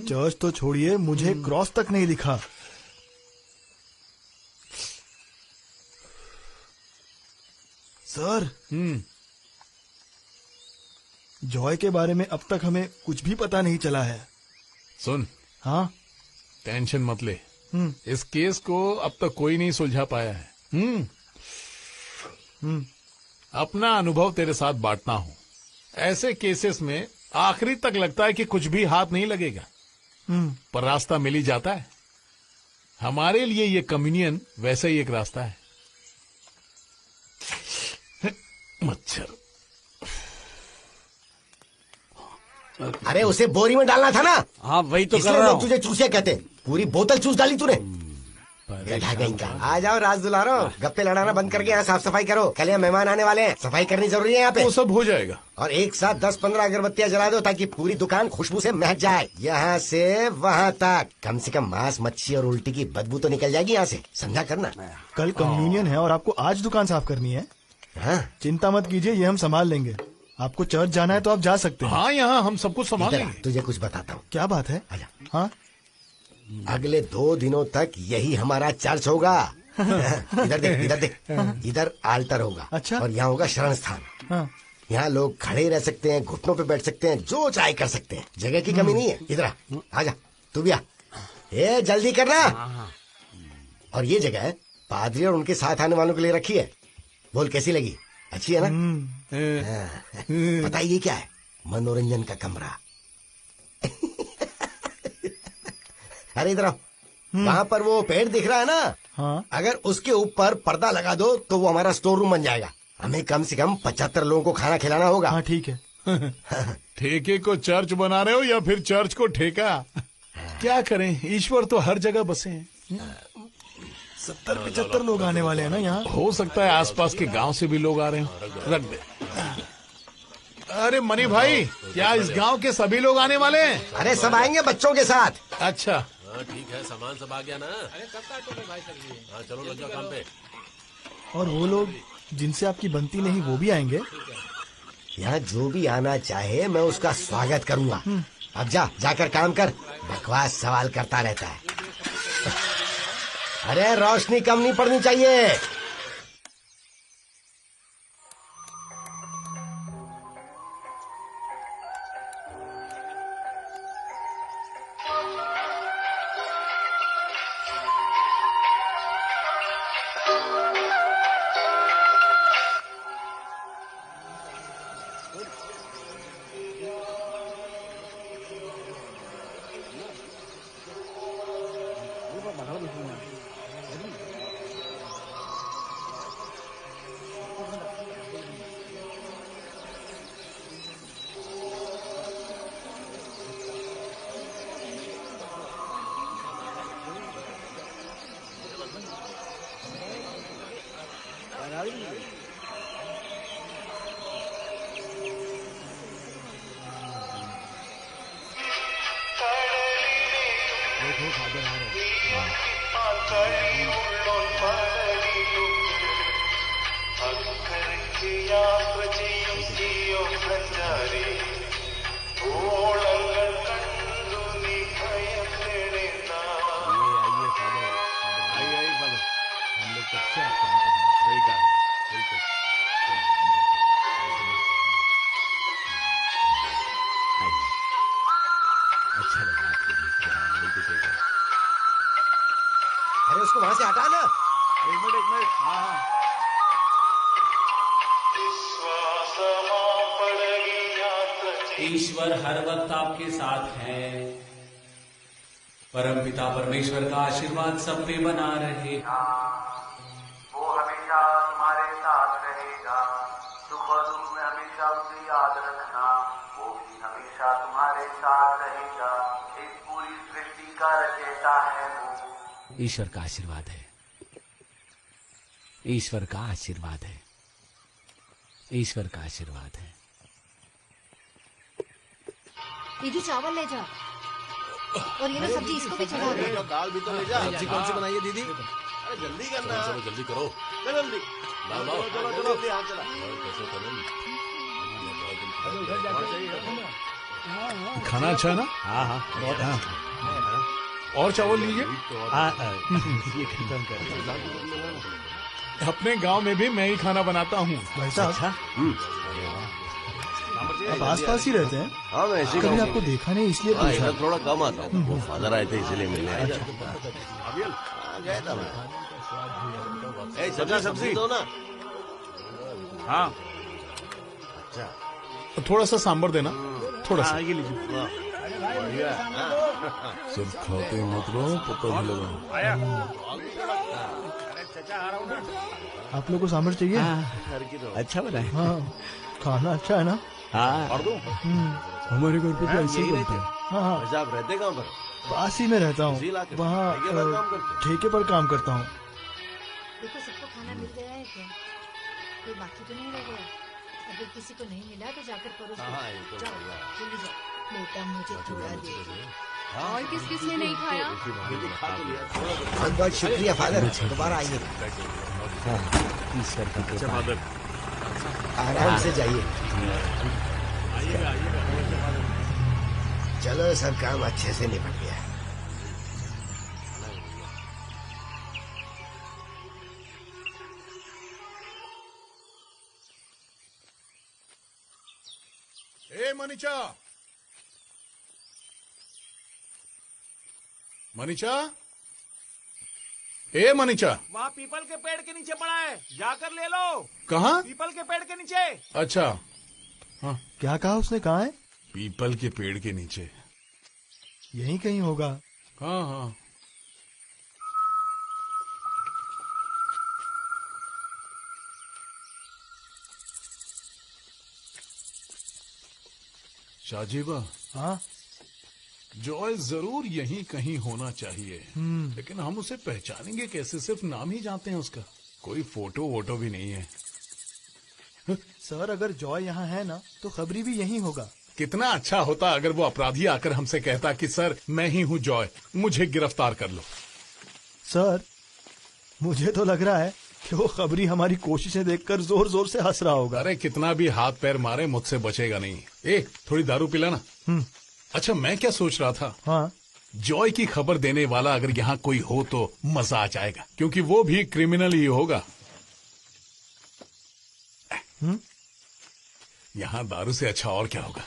चर्च तो छोड़िए, मुझे क्रॉस तक नहीं दिखा। सर, जॉय के बारे में अब तक हमें कुछ भी पता नहीं चला है। सुन। हाँ। टेंशन मत ले। इस केस को अब तक कोई नहीं सुलझा पाया है। अपना अनुभव तेरे साथ बांटना हूं। ऐसे केसेस में आखिरी तक लगता है कि कुछ भी हाथ नहीं लगेगा, पर रास्ता मिल ही जाता है। हमारे लिए ये कम्युनियन वैसे ही एक रास्ता है। मच्छर। अरे उसे बोरी में डालना था ना। हाँ वही तो कर इसलिए रहा लोग हूँ। तुझे चूसिया कहते। पूरी बोतल चूस डाली तूने। गधा कहीं का। आ जाओ राज दुलारो, गप्पे लड़ाना बंद करके यहाँ साफ सफाई करो। कल यहाँ मेहमान आने वाले हैं, सफाई करनी जरूरी है यहाँ पे। वो सब हो जाएगा। और एक साथ 10-15 अगरबत्तियां जला दो ताकि पूरी दुकान खुशबू से महक जाए। यहाँ से वहाँ तक कम से कम मांस, मच्छी और उल्टी की बदबू तो निकल जाएगी यहाँ से, समझा करना। कल कम्युनियन है और आपको आज दुकान साफ करनी है? हाँ चिंता मत कीजिए, ये हम संभाल लेंगे। आपको चर्च जाना है तो आप जा सकते हैं। हाँ, यहाँ हम सब कुछ संभाल इधर आ, लेंगे। तुझे कुछ बताता हूँ। क्या बात है? आजा। हाँ अगले 2 दिनों तक यही हमारा चर्च होगा। इधर देख, इधर देख, इधर आल्टर होगा। अच्छा। और यहाँ होगा शरण स्थान। हाँ यहाँ लोग खड़े रह सकते हैं, घुटनों पे बैठ सकते हैं, जो चाहे कर सकते हैं। जगह की कमी नहीं है। इधर आ, आजा, तू भी आ। ए जल्दी करना। और ये जगह पादरी और उनके साथ आने वालों के लिए रखी है। बोल कैसी लगी? अच्छी है ना? पता है ये क्या है? मनोरंजन का कमरा। अरे इधर आओ। वहाँ पर वो पेड़ दिख रहा है ना? हाँ अगर उसके ऊपर पर्दा लगा दो तो वो हमारा स्टोर रूम बन जाएगा। हमें कम से कम 75 लोगों को खाना खिलाना होगा। हाँ ठीक है। ठेके को चर्च बना रहे हो या फिर चर्च को ठेका? क्या करें, ईश्वर तो हर जगह बसे हैं। 70-75 लोग आने वाले हैं ना यहाँ। हो सकता है आसपास के गांव से भी लोग आ रहे हो। रख दे। अरे मनी भाई, क्या इस गांव के सभी लोग आने वाले हैं? अरे सब आएंगे बच्चों के साथ। अच्छा, हाँ ठीक है, सामान सब आ गया ना? अरे कब का टोटल भाई कर लिए? हाँ चलो लग जाओ काम पे। और वो लोग जिनसे आपकी बनती नहीं वो भी आएंगे? यहाँ जो भी आना चाहे मैं उसका स्वागत करूंगा। अब जाकर काम कर। बकवास सवाल करता रहता है। अरे रोशनी कम नहीं पड़नी चाहिए। अरे उसको वहां से हटा ना। एक मिनट। हाँ ईश्वर हर वक्त आपके साथ है। परमपिता परमेश्वर का आशीर्वाद सब पे बना रहे। वो हमेशा तुम्हारे साथ रहेगा। सुख और दुख में हमेशा उसे याद रखना। वो भी हमेशा तुम्हारे साथ रहेगा। इस पूरी सृष्टि का रचयिता है वो। ईश्वर का आशीर्वाद है। ईश्वर का आशीर्वाद है। ईश्वर का आशीर्वाद है। दीदी चावल ले जा और ये ना सब्जी इसको भी चढ़ा दे। दाल भी तो ले जा। सब्जी कौन सी बनाइए दीदी? अरे जल्दी करना। चलो जल्दी करो। चलो जल्दी। लाओ लाओ। चलो जल्दी हाथ चला। खाना अच्छा है ना? हाँ हाँ बहुत हाँ। और चावल लीजिए। ये खत्म कर। अपने गांव में भी मैं ही खाना बनाता हूँ। भाई साहब अच्छा आप आसपास ही रहते हैं? हाँ मैं ऐसे कभी आपको देखा नहीं इसलिए हाँ पूछा। इधर थोड़ा कम आता हूँ। वो फादर आए थे इसीलिए मिलने आया। गया था मैं। सब्जी सब्जी दो ना। हाँ अच्छा थोड़ा सा सांबर देना, थोड़ा सा। ये लीजिए। बढ़िया। सिर्फ खाते मत रहो, पता भी लगा। आप लोग को सांभर चाहिए? घर की तो अच्छा बना है। हाँ खाना अच्छा है ना? हाँ और दो। हमारे घर पे तो ऐसे ही बनता है। हाँ हाँ वैसे आप रहते कहाँ पर? पास ही में रहता हूँ। इसी इलाके में? वहाँ ठेके पर काम करते हैं? ठेके पर काम करता हूँ। देखो सबको खाना मिल गया है क्या? कोई बाकी तो नहीं रह गया? अगर किसी को नहीं मिला तो जाकर परोस दो। हाँ, ये तो जाओ, बढ़िया है। जल्दी जाओ। बेटा मुझे थोड़ा दे। और किस किस ने नहीं खाया? बहुत बहुत शुक्रिया फादर। दोबारा आइए। ईश्वर का कृपा है। आराम से जाइए। चलो सब काम अच्छे से निपट गया। ए मनीषा, मनीषा, ए मनीषा। वहाँ पीपल के पेड़ के नीचे पड़ा है, जाकर ले लो। कहाँ? पीपल के पेड़ के नीचे। अच्छा, हाँ। क्या कहा उसने? कहाँ है? पीपल के पेड़ के नीचे। यहीं कहीं होगा। हाँ हाँ। शाजीबा। हाँ। जॉय जरूर यहीं कहीं होना चाहिए, लेकिन हम उसे पहचानेंगे कैसे? सिर्फ नाम ही जानते हैं उसका, कोई फोटो वोटो भी नहीं है। सर अगर जॉय यहाँ है ना तो खबरी भी यहीं होगा। कितना अच्छा होता अगर वो अपराधी आकर हमसे कहता कि सर मैं ही हूँ जॉय, मुझे गिरफ्तार कर लो। सर मुझे तो लग रहा है कि वो खबरी हमारी कोशिशें देखकर जोर जोर से हंस रहा होगा। अरे कितना भी हाथ पैर मारे मुझसे बचेगा नहीं। ए थोड़ी दारू पिलाना। अच्छा मैं क्या सोच रहा था, हाँ, जॉय की खबर देने वाला अगर यहाँ कोई हो तो मजा आ जाएगा, क्योंकि वो भी क्रिमिनल ही होगा। यहाँ दारू से अच्छा और क्या होगा।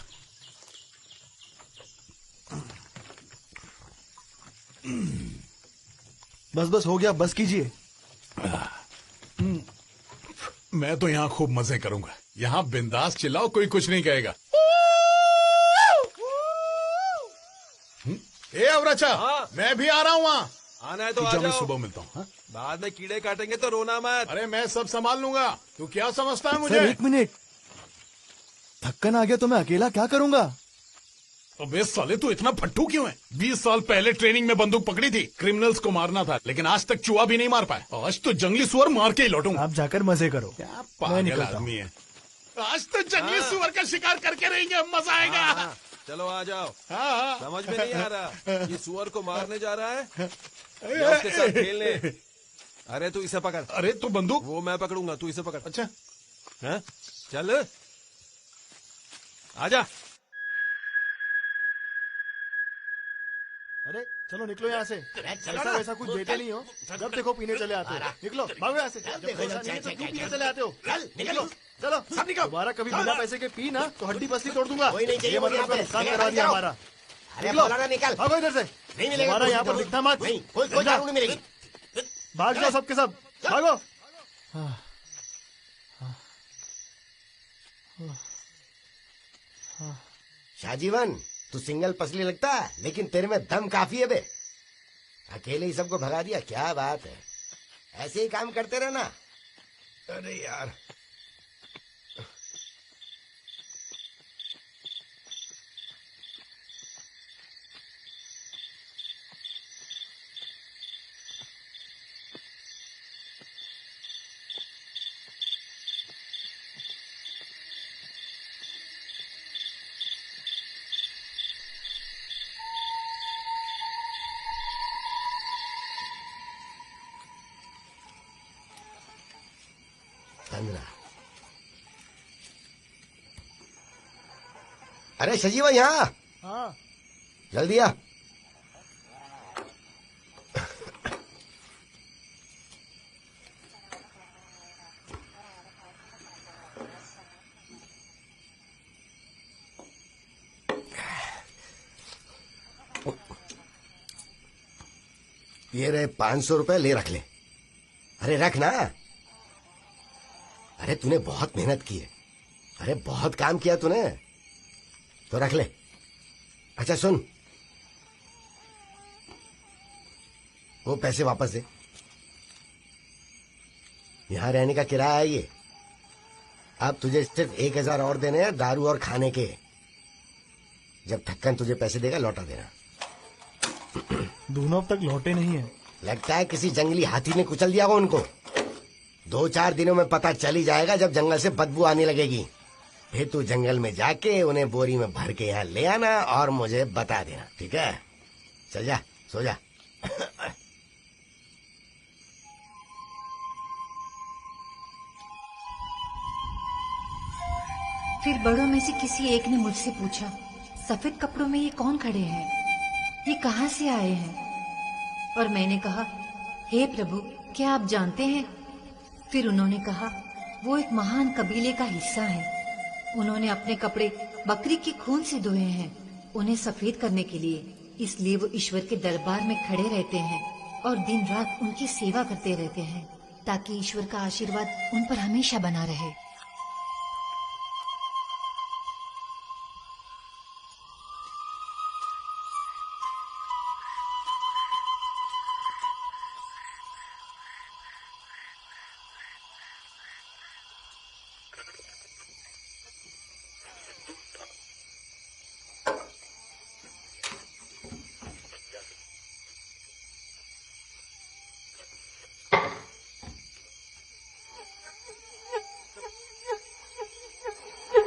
बस बस हो गया, बस कीजिए। मैं तो यहाँ खूब मजे करूंगा। यहाँ बिंदास चिल्लाओ, कोई कुछ नहीं कहेगा। ए अवराचा, हाँ? मैं भी आ रहा हूँ वहाँ। आना है तो आ मैं जाओ। सुबह मिलता हूँ। हाँ? बाद में कीड़े काटेंगे तो रोना मत। अरे मैं सब संभाल लूंगा, तू क्या समझता है मुझे? सर एक मिनट, थक्कन आ गया तो मैं अकेला क्या करूंगा? अबे साले तू इतना फट्टू क्यों है? 20 साल पहले ट्रेनिंग में बंदूक पकड़ी थी, क्रिमिनल्स को मारना था, लेकिन आज तक चूहा भी नहीं मार पाए। आज तो जंगली सुअर मार के ही लौटूंगा। आप जाकर मजे करो। क्या पागल आदमी है। आज तो जंगली सुअर का शिकार करके रहेंगे, मजा आएगा। हाँ, चलो आ जाओ। हाँ। समझ में नहीं आ रहा, ये सुअर को मारने जा रहा है या उसके साथ खेलने? अरे तू इसे पकड़। अरे तो बंदूक वो मैं पकड़ूंगा, तू इसे पकड़। अच्छा है? चल आजा। अरे चलो निकलो यहाँ से। ऐसा वैसा कुछ देते नहीं हो, जब देखो पीने चले आते हो। निकलो, भागो यहाँ से। जब पैसा नहीं है तो क्यों पीने चले आते हो? निकलो, चलो सब निकलो। दोबारा कभी बिना पैसे के पी ना तो हड्डी पसली तोड़ दूंगा। ये मतलब का नुकसान करवा दिया हमारा। निकलो, भागो इधर से। हमारा यहाँ पर दिखना मत। कोई दारू नहीं मिलेगी। भाग जाओ सबके सब, भागो। शाहजीवन, तू सिंगल पसली लगता है, लेकिन तेरे में दम काफी है बे। अकेले ही सबको भगा दिया, क्या बात है। ऐसे ही काम करते रहना। अरे यार, अरे सजीवा यहाँ। हाँ जल्दी आ। ये रहे 500 रुपए, ले रख ले। अरे रख ना। अरे तूने बहुत मेहनत की है, अरे बहुत काम किया तूने, तो रख ले। अच्छा सुन, वो पैसे वापस दे। यहां रहने का किराया है ये। अब तुझे सिर्फ 1000 और देने हैं, दारू और खाने के। जब थक्कन तुझे पैसे देगा लौटा देना। दोनों अब तक लौटे नहीं है। लगता है किसी जंगली हाथी ने कुचल दिया होगा उनको। 2-4 दिनों में पता चल ही जाएगा, जब जंगल से बदबू आने लगेगी। फिर तू जंगल में जाके उन्हें बोरी में भर के यहाँ ले आना और मुझे बता देना, ठीक है? चल जा, सो जा। फिर बड़ों में से किसी एक ने मुझसे पूछा, सफेद कपड़ों में ये कौन खड़े हैं, ये कहाँ से आए हैं? और मैंने कहा, हे प्रभु, क्या आप जानते हैं? फिर उन्होंने कहा, वो एक महान कबीले का हिस्सा है। उन्होंने अपने कपड़े बकरी के खून से धोए हैं, उन्हें सफेद करने के लिए। इसलिए वो ईश्वर के दरबार में खड़े रहते हैं और दिन रात उनकी सेवा करते रहते हैं, ताकि ईश्वर का आशीर्वाद उन पर हमेशा बना रहे।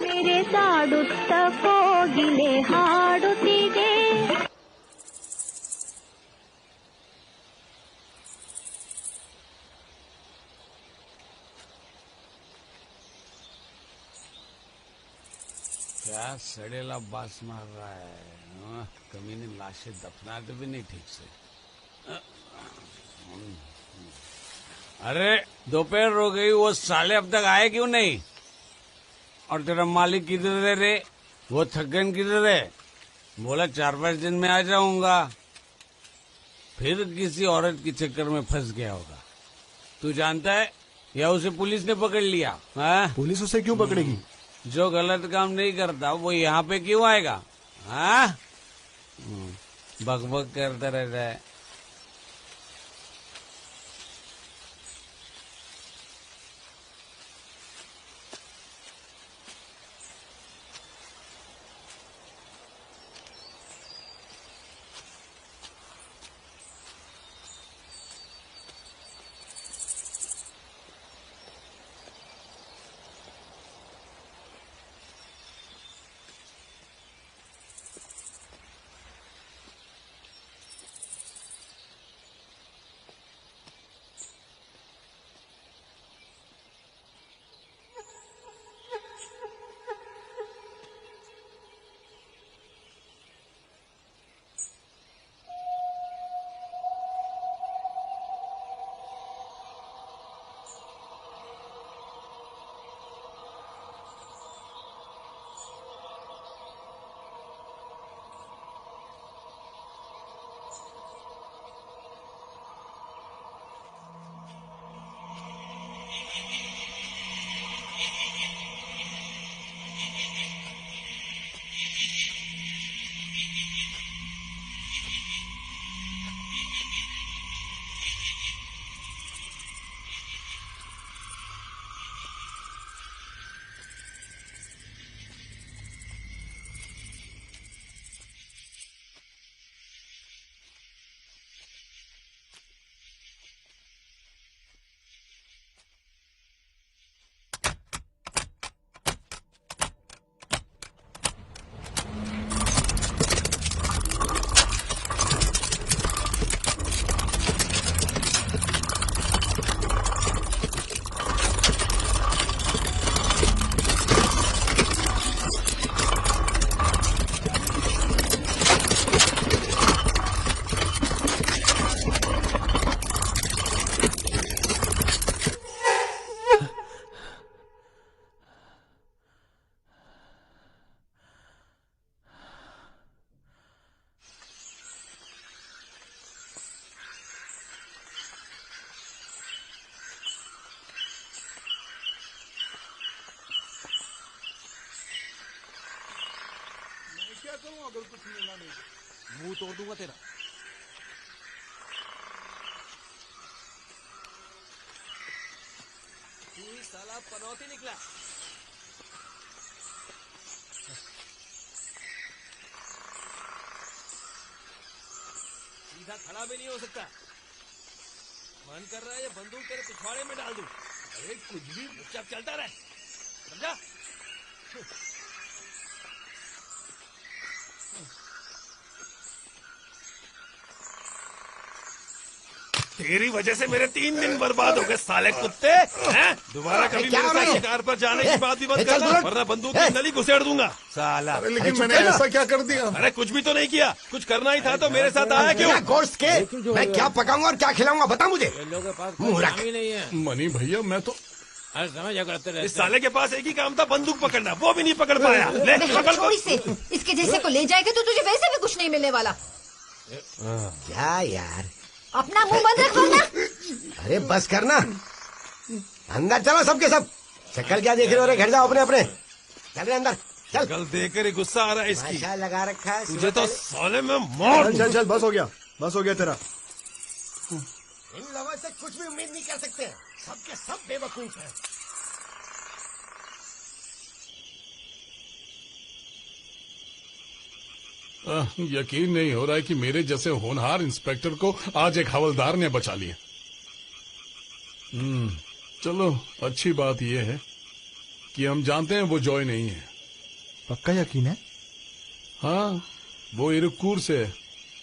मेरे साडुत्त कोगिले हाडुತ್ತಿದೆ। क्या सड़ेला बास मार रहा है। कमी ने लाशें दफनाते भी नहीं ठीक से। अरे दोपहर हो गई, वो साले अब तक आए क्यों नहीं? और तेरा मालिक किधर है रे? वो थकन किधर है? बोला 4-5 दिन में आ जाऊंगा। फिर किसी औरत के चक्कर में फंस गया होगा। तू जानता है, या उसे पुलिस ने पकड़ लिया? हाँ? पुलिस उसे क्यों पकड़ेगी? जो गलत काम नहीं करता वो यहाँ पे क्यों आएगा? हाँ? बकबक करता रहता है। क्या करूं अगर कुछ मिला नहीं? मुंह तोड़ दूंगा तेरा। तू ही साला पनौती निकला। सीधा खड़ा भी नहीं हो सकता। मन कर रहा है ये बंदूक तेरे पिछवाड़े में डाल दूं। अरे कुछ भी चुपचाप चलता रहे, समझा? तेरी वजह से मेरे 3 दिन बर्बाद हो गए साले कुत्ते हैं। दोबारा कभी मेरे साथ शिकार पर जाने की बात भी मत करना, वरना बंदूक की नली घुसेड़ दूंगा साला। लेकिन मैंने ऐसा क्या कर दिया? अरे कुछ भी तो नहीं किया, कुछ करना ही था तो मेरे साथ आया क्यों? गोश्त के मैं क्या पकाऊंगा और क्या खिलाऊंगा बता मुझे। नहीं है मनी भैया मैं तो समझ करते रहे। इस साले के पास एक ही काम था, बंदूक पकड़ना, वो भी नहीं पकड़ पाया। ले पकड़ छोड़ इसे, इसके जैसे को ले जाएगा तो तुझे वैसे भी कुछ नहीं मिलने वाला। क्या यार, अपना मुंह बंद रख वरना। अरे बस करना, अंदर चलो सबके सब। शक्ल क्या देख रहे हो रे, घर जाओ अपने अपने। चल रहे अंदर चल। कल देकर गुस्सा आ रहा है इसकी। नशा लगा रखा है तुझे तो साले में मौत। चल चल बस हो गया तेरा। इन लोगों से कुछ भी उम्मीद नहीं कर सकते, सबके सब बेवकूफ हैं। यकीन नहीं हो रहा है कि मेरे जैसे होनहार इंस्पेक्टर को आज एक हवलदार ने बचा लिया। चलो अच्छी बात यह है कि हम जानते हैं वो जॉय नहीं है। पक्का यकीन है? हाँ, वो इरुक्कूर से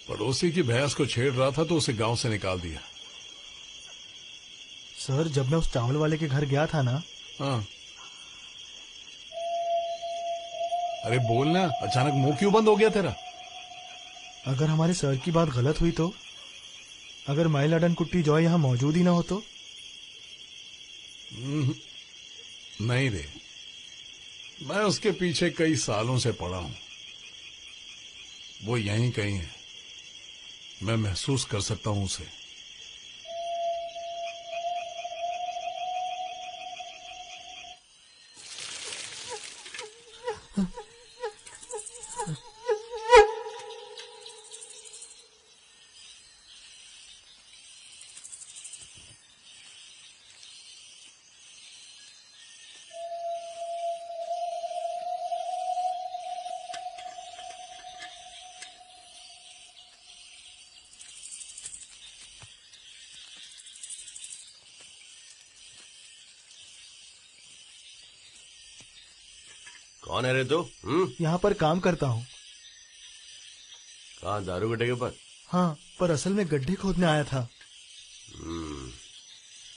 पड़ोसी की भैंस को छेड़ रहा था तो उसे गांव से निकाल दिया। सर जब मैं उस चावल वाले के घर गया था ना। हाँ, अरे बोलना, अचानक मुंह क्यों बंद हो गया तेरा? अगर हमारे सर की बात गलत हुई तो, अगर माई लडन कुट्टी जॉय यहाँ मौजूद ही ना हो तो? नहीं रे, मैं उसके पीछे कई सालों से पड़ा हूं। वो यहीं कहीं है, मैं महसूस कर सकता हूं उसे। कौन है रे तू? यहाँ पर काम करता हूँ। कहाँ, दारू गड्ढे के ऊपर? हाँ, पर असल में गड्ढे खोदने आया था।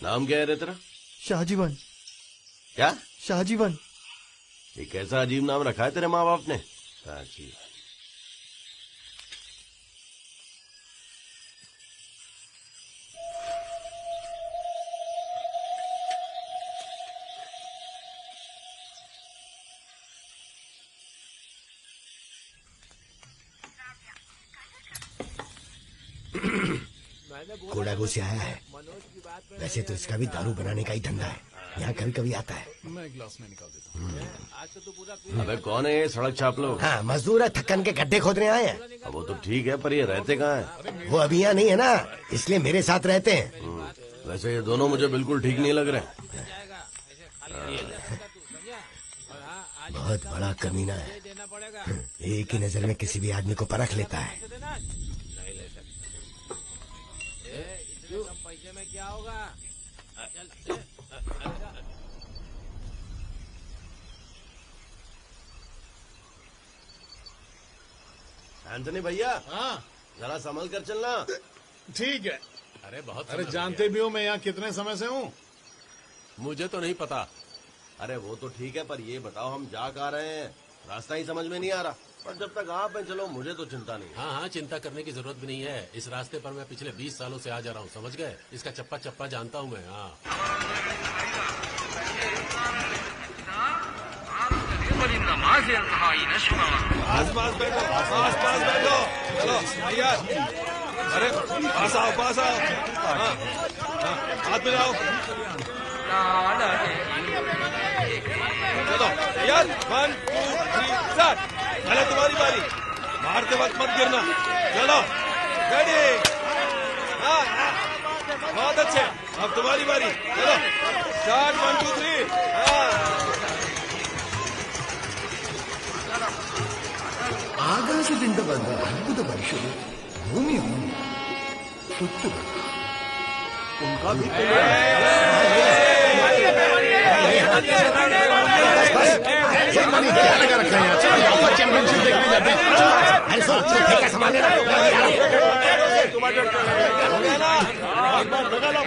नाम क्या है रे तेरा? शाहजीवन। क्या? शाहजीवन। ये कैसा अजीब नाम रखा है तेरे माँ बाप ने? शाहजीवन। कोडागो से आया है। वैसे तो इसका भी दारू बनाने का ही धंधा है, यहाँ कभी कभी आता है। मैं ग्लास में निकाल देता हूँ। अबे कौन है ये सड़क छाप लोग? हाँ, मजदूर है, थक्कन के गड्ढे खोदने आए हैं। अब वो तो ठीक है, पर ये रहते कहाँ हैं? वो अभी यहाँ नहीं है ना, इसलिए मेरे साथ रहते हैं। वैसे ये दोनों मुझे बिल्कुल ठीक नहीं लग रहे। बहुत बड़ा कमीना है, एक ही नजर में किसी भी आदमी को परख लेता है। पैसे में क्या होगा? एंथनी भैया, हाँ जरा संभल कर चलना। ठीक है। अरे बहुत अरे जानते भी हो मैं यहाँ कितने समय से हूँ? मुझे तो नहीं पता। अरे वो तो ठीक है, पर ये बताओ हम जा कहाँ रहे हैं? रास्ता ही समझ में नहीं आ रहा। पर जब तक आप हैं चलो, मुझे तो चिंता नहीं। हाँ हाँ, चिंता करने की जरूरत भी नहीं है। इस रास्ते पर मैं पिछले 20 सालों से आ जा रहा हूँ, समझ गए? इसका चप्पा चप्पा जानता हूँ मैं। हाँ, आस पास बैठो, आस पास बैठो। चलो भैया, अरे पास आओ, पास आओ। हाँ, हाथ मिलाओ। चलो यार, 1 2 3 स्टार्ट। पहले तुम्हारी बारी, मारते वक्त मत गिरना। चलो रेडी। हाँ, बहुत अच्छे। अब तुम्हारी बारी, चलो स्टार्ट। 1 2 3। ಆಕಾಶದಿಂದ ಬಂದ ಅದ್ಭುತ ಮನುಷ್ಯರು ಭೂಮಿಯನ್ನು ಸುತ್ತು झपाझट चले हो गया ना एक बार लगा लो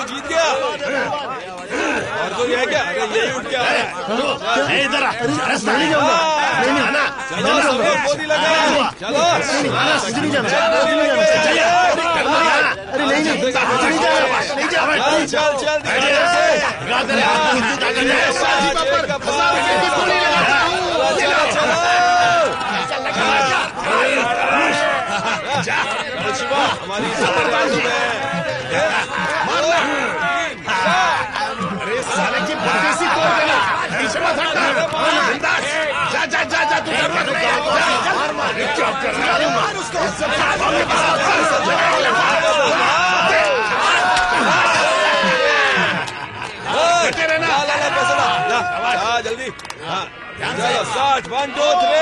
जीत गया और तो ये क्या अरे यही उठ के आया इधर नहीं जाऊंगा चलो सबको गोली लगा चलो नहीं जाना अरे नहीं चल चल शिवा हमारी अरे साले की बदतमीजी तोड़ देना पीछे मत हटना जा जा जा जा तू मार चौक कर मार उसको बेटे रहना जल्दी चलो 60 1 2 3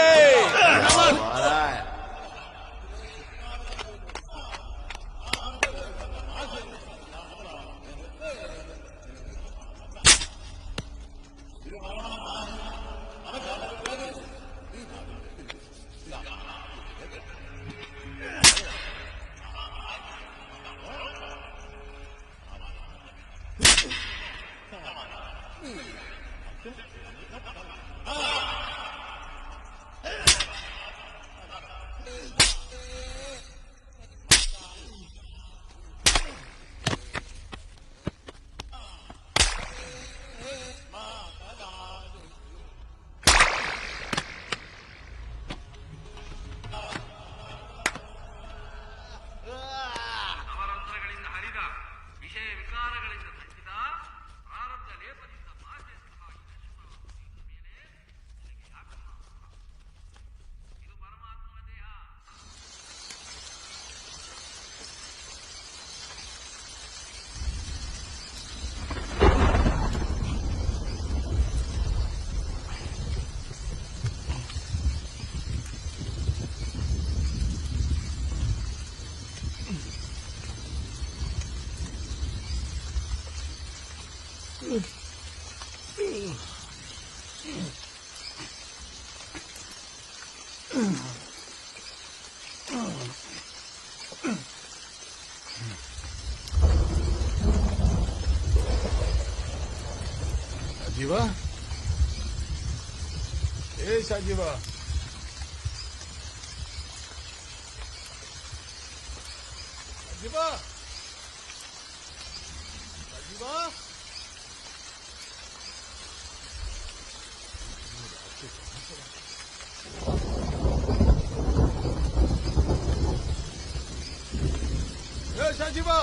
शाजीवा ए शाजीवा शाजीवा शाजीवा ए शाजीवा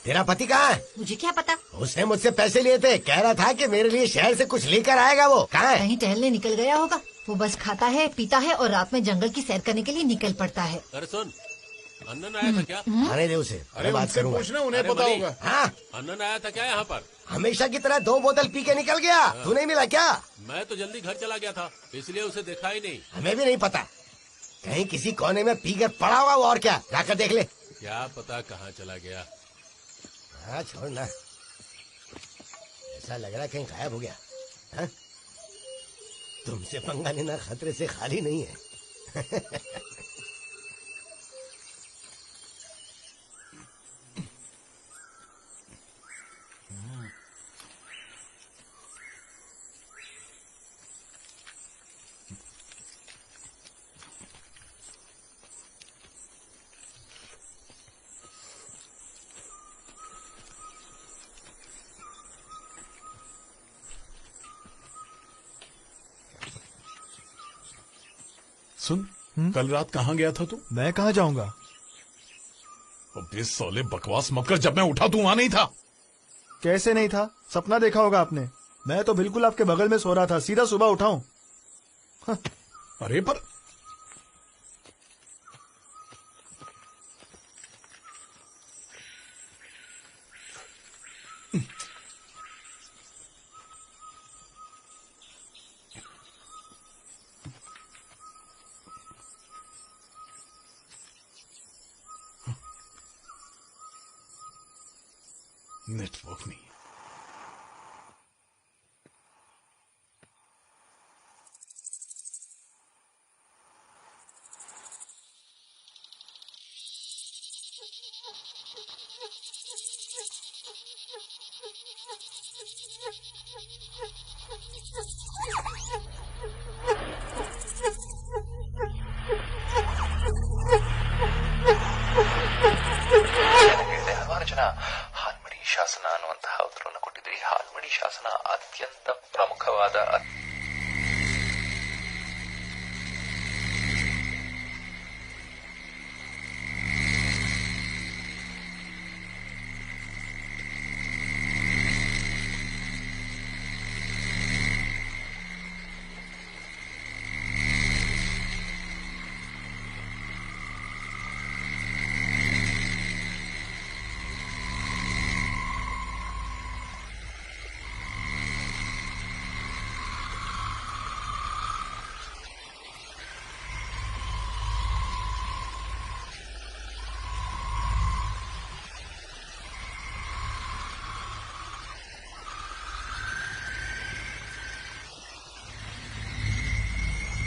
तेरा पति कहाँ है? मुझे क्या पता। उसने मुझसे पैसे लिए थे, कह रहा था कि मेरे लिए शहर से कुछ लेकर आएगा। वो कहाँ है? कहीं टहलने निकल गया होगा। वो बस खाता है, पीता है और रात में जंगल की सैर करने के लिए निकल पड़ता है। अरे सुन, अन्नन आया था क्या? आने दे उसे, अरे बात उनसे करूंगा। पूछना, उन्हें पता होगा। हाँ, अन्नन आया था क्या यहाँ पर? हमेशा की तरह 2 बोतल पी के निकल गया। तू नहीं मिला क्या? मैं तो जल्दी घर चला गया था, इसलिए उसे देखा ही नहीं। हमें भी नहीं पता, कहीं किसी कोने में पी कर पड़ा हुआ। वो और क्या, जाकर देख ले। क्या पता कहाँ चला गया। हाँ छोड़ ना, ऐसा लग रहा है कहीं गायब हो गया। हाँ? तुमसे पंगा लेना खतरे से खाली नहीं है। सुन, कल रात कहाँ गया था तू? मैं कहाँ जाऊंगा? अबे साले बकवास मत कर, जब मैं उठा तू वहां नहीं था। कैसे नहीं था? सपना देखा होगा आपने। मैं तो बिल्कुल आपके बगल में सो रहा था, सीधा सुबह उठाऊं। अरे पर नेटवर्क नहीं। ಹಲವಾರು ಜನ ಹಾಲ್ಮಡಿ ಶಾಸನ ಅನ್ನುವಂತಹ ಉತ್ತರವನ್ನು ಕೊಟ್ಟಿದ್ರಿ. ಹಾಲ್ಮಡಿ ಶಾಸನ ಅತ್ಯಂತ ಪ್ರಮುಖವಾದ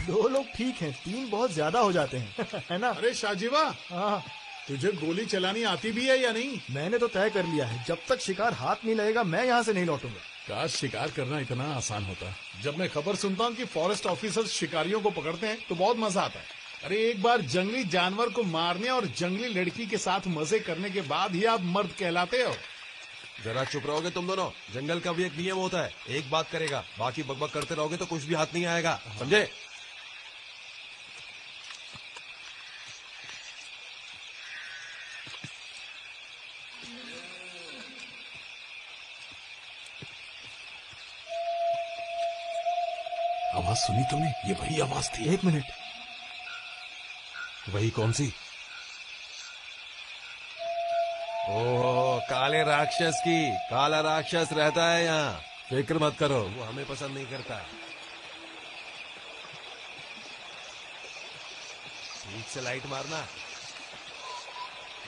दो लोग ठीक हैं, तीन बहुत ज्यादा हो जाते हैं। है ना? अरे शाहजीवा, हाँ, तुझे गोली चलानी आती भी है या नहीं? मैंने तो तय कर लिया है, जब तक शिकार हाथ नहीं लगेगा मैं यहाँ से नहीं लौटूंगा। काश शिकार करना इतना आसान होता। जब मैं खबर सुनता हूँ कि फॉरेस्ट ऑफिसर्स शिकारियों को पकड़ते हैं तो बहुत मजा आता है। अरे एक बार जंगली जानवर को मारने और जंगली लड़की के साथ मजे करने के बाद ही आप मर्द कहलाते हो। जरा चुप रहोगे तुम दोनों? जंगल का भी एक नियम होता है, एक बात करेगा, बाकी बकबक करते रहोगे तो कुछ भी हाथ नहीं आएगा, समझे? आवाज सुनी तुमने? ये वही आवाज थी। एक मिनट। वही कौन सी? ओह, काले राक्षस की। काला राक्षस रहता है यहाँ, फिक्र मत करो, वो हमें पसंद नहीं करता है। ठीक से लाइट मारना,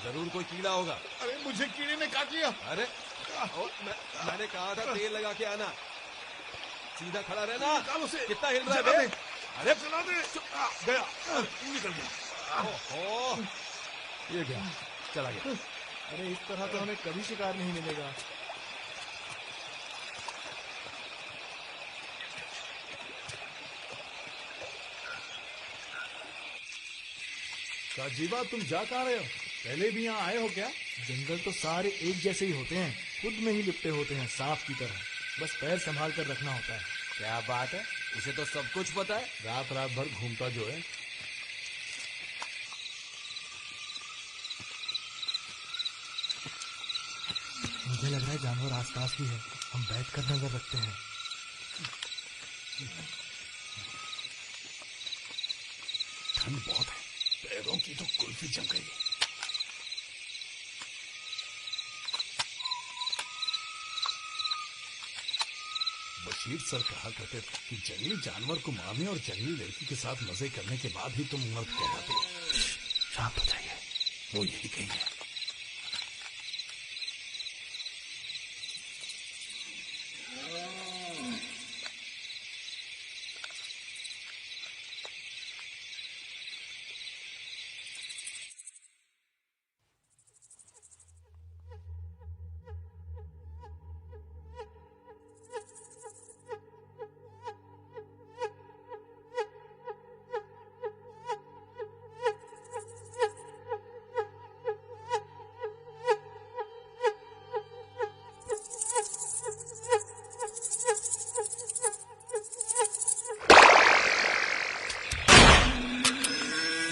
जरूर कोई कीड़ा होगा। अरे मुझे कीड़े ने काट लिया। अरे मैंने कहा था तेल लगा के आना। सीधा खड़ा रहना। कितना हिल रहा है बे? अरे चला दे। गया, निकल गया। ओहो, ये क्या? चला गया। अरे इस तरह तो हमें कभी शिकार नहीं मिलेगा। शाहजीवा, तुम जा कहाँ रहे हो? पहले भी यहाँ आए हो क्या? जंगल तो सारे एक जैसे ही होते हैं, खुद में ही लिपटे होते हैं सांप की तरह। बस पैर संभाल कर रखना होता है। क्या बात है, उसे तो सब कुछ पता है। रात रात भर घूमता जो है। मुझे लग रहा है जानवर आसपास भी है, हम बैठकर नजर रखते हैं। ठंड बहुत है, पैरों की तो कुल्फी जम गई। बशीर सर कहा करते थे कि जंगली जानवर को मारने और जंगली लड़की के साथ मजे करने के बाद ही तुम मर्द कहलाते हो। शांत हो जाइए, वो यही कही है।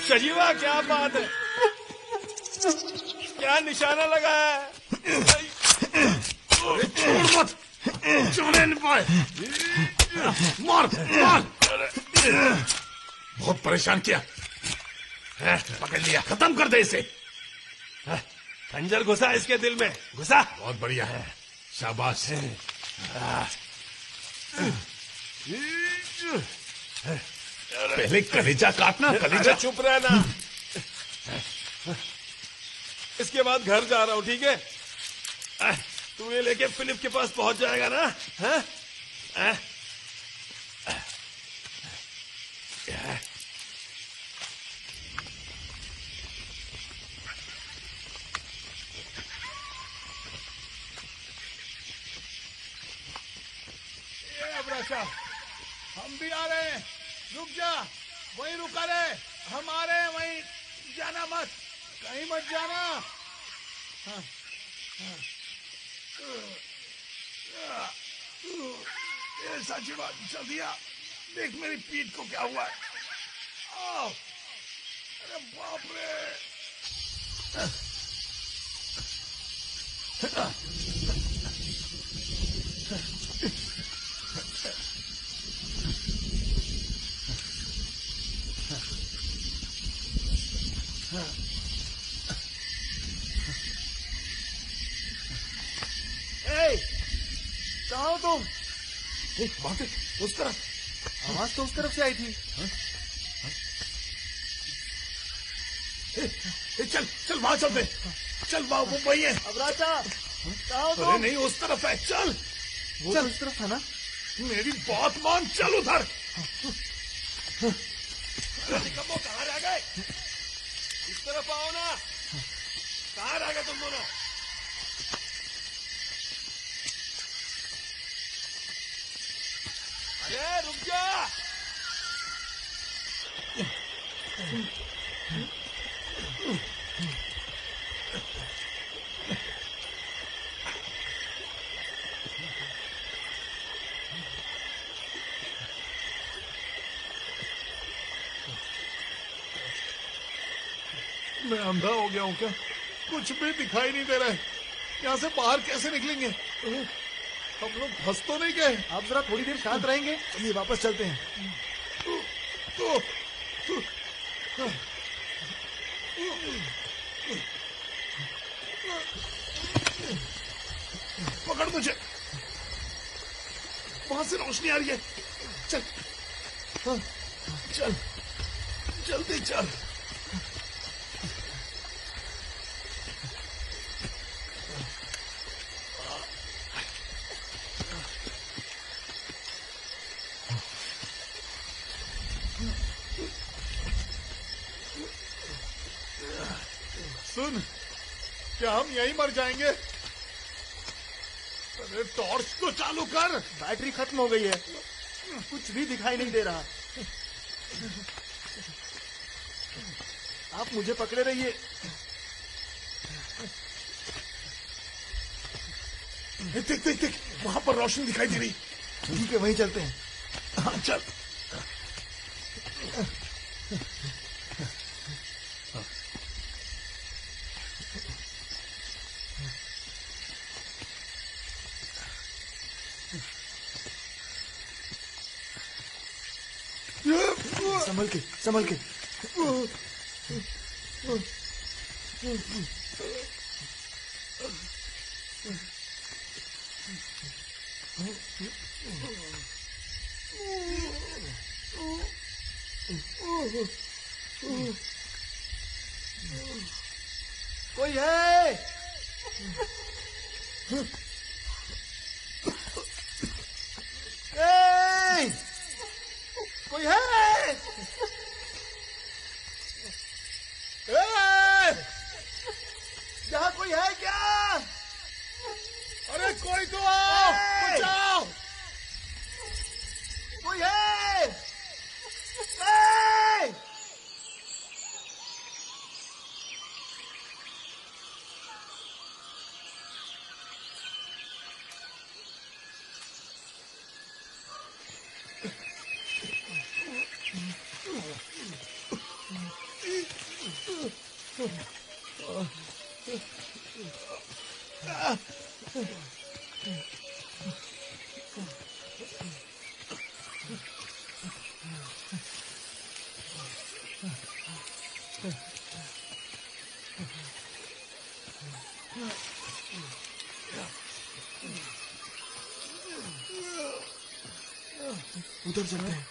सजीवा क्या बात है, क्या निशाना लगा है? छोड़ मत, चलने नहीं पाए। मार मार। बहुत परेशान किया, पकड़ लिया, खत्म कर दे इसे। खंजर घुसा इसके दिल में, घुसा। बहुत बढ़िया है, शाबाश। पहले कलेजा काटना, कलेजा। चुप रहना। इसके बाद घर जा रहा हूँ, ठीक है? तू ये लेके फिलिप के पास पहुंच जाएगा ना? अब्राशा, हम भी आ रहे हैं, रुक जा, वहीं रुका रहे, हम आ रहे हैं, वहीं जाना मत, कहीं मत जाना। हाँ, हाँ। सचिवा, जल्दी आ, देख मेरी पीठ को क्या हुआ है। अरे बाप रे। कहाँ हो तुम? वहां से उस तरफ आवाज तो उस तरफ से आई थी। चल चल वहां चलते, चल वहां वो वही है। अब्राचा, कहाँ हो अरे तुम? नहीं, उस तरफ है, चल। वो चल तो उस तरफ था ना? मेरी बात मान, चल उधर। निकम्मो, कहाँ रह गए? इस तरफ आओ ना, कहाँ रह गए तुम दोनों? अरे रुक जा। मैं अंधा हो गया हूँ क्या? कुछ भी दिखाई नहीं दे रहा है। यहाँ से बाहर कैसे निकलेंगे? हम लोग फंस तो नहीं गए? आप जरा थोड़ी देर शांत रहेंगे? चलिए वापस चलते हैं। पकड़ मुझे, वहां से रोशनी आ रही है। चल चल, जल्दी चल। सुन, क्या हम यहीं मर जाएंगे? अरे टॉर्च तो चालू कर। बैटरी खत्म हो गई है, कुछ भी दिखाई नहीं दे रहा। आप मुझे पकड़े रहिए। देख देख देख, वहां पर रोशनी दिखाई दे रही। ठीक है, वहीं चलते हैं। हाँ चल। संभल के, संभल के। कोई है? कोई है? यहाँ कोई है क्या? अरे कोई तो आओ, बचाओ। कोई है? उधर चलते हैं।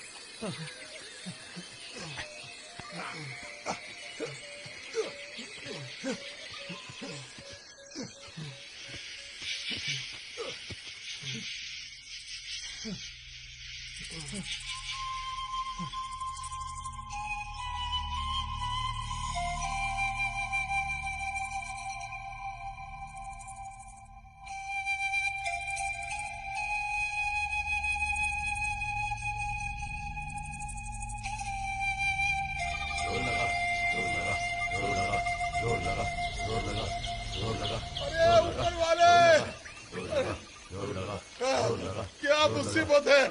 क्या मुसीबत है?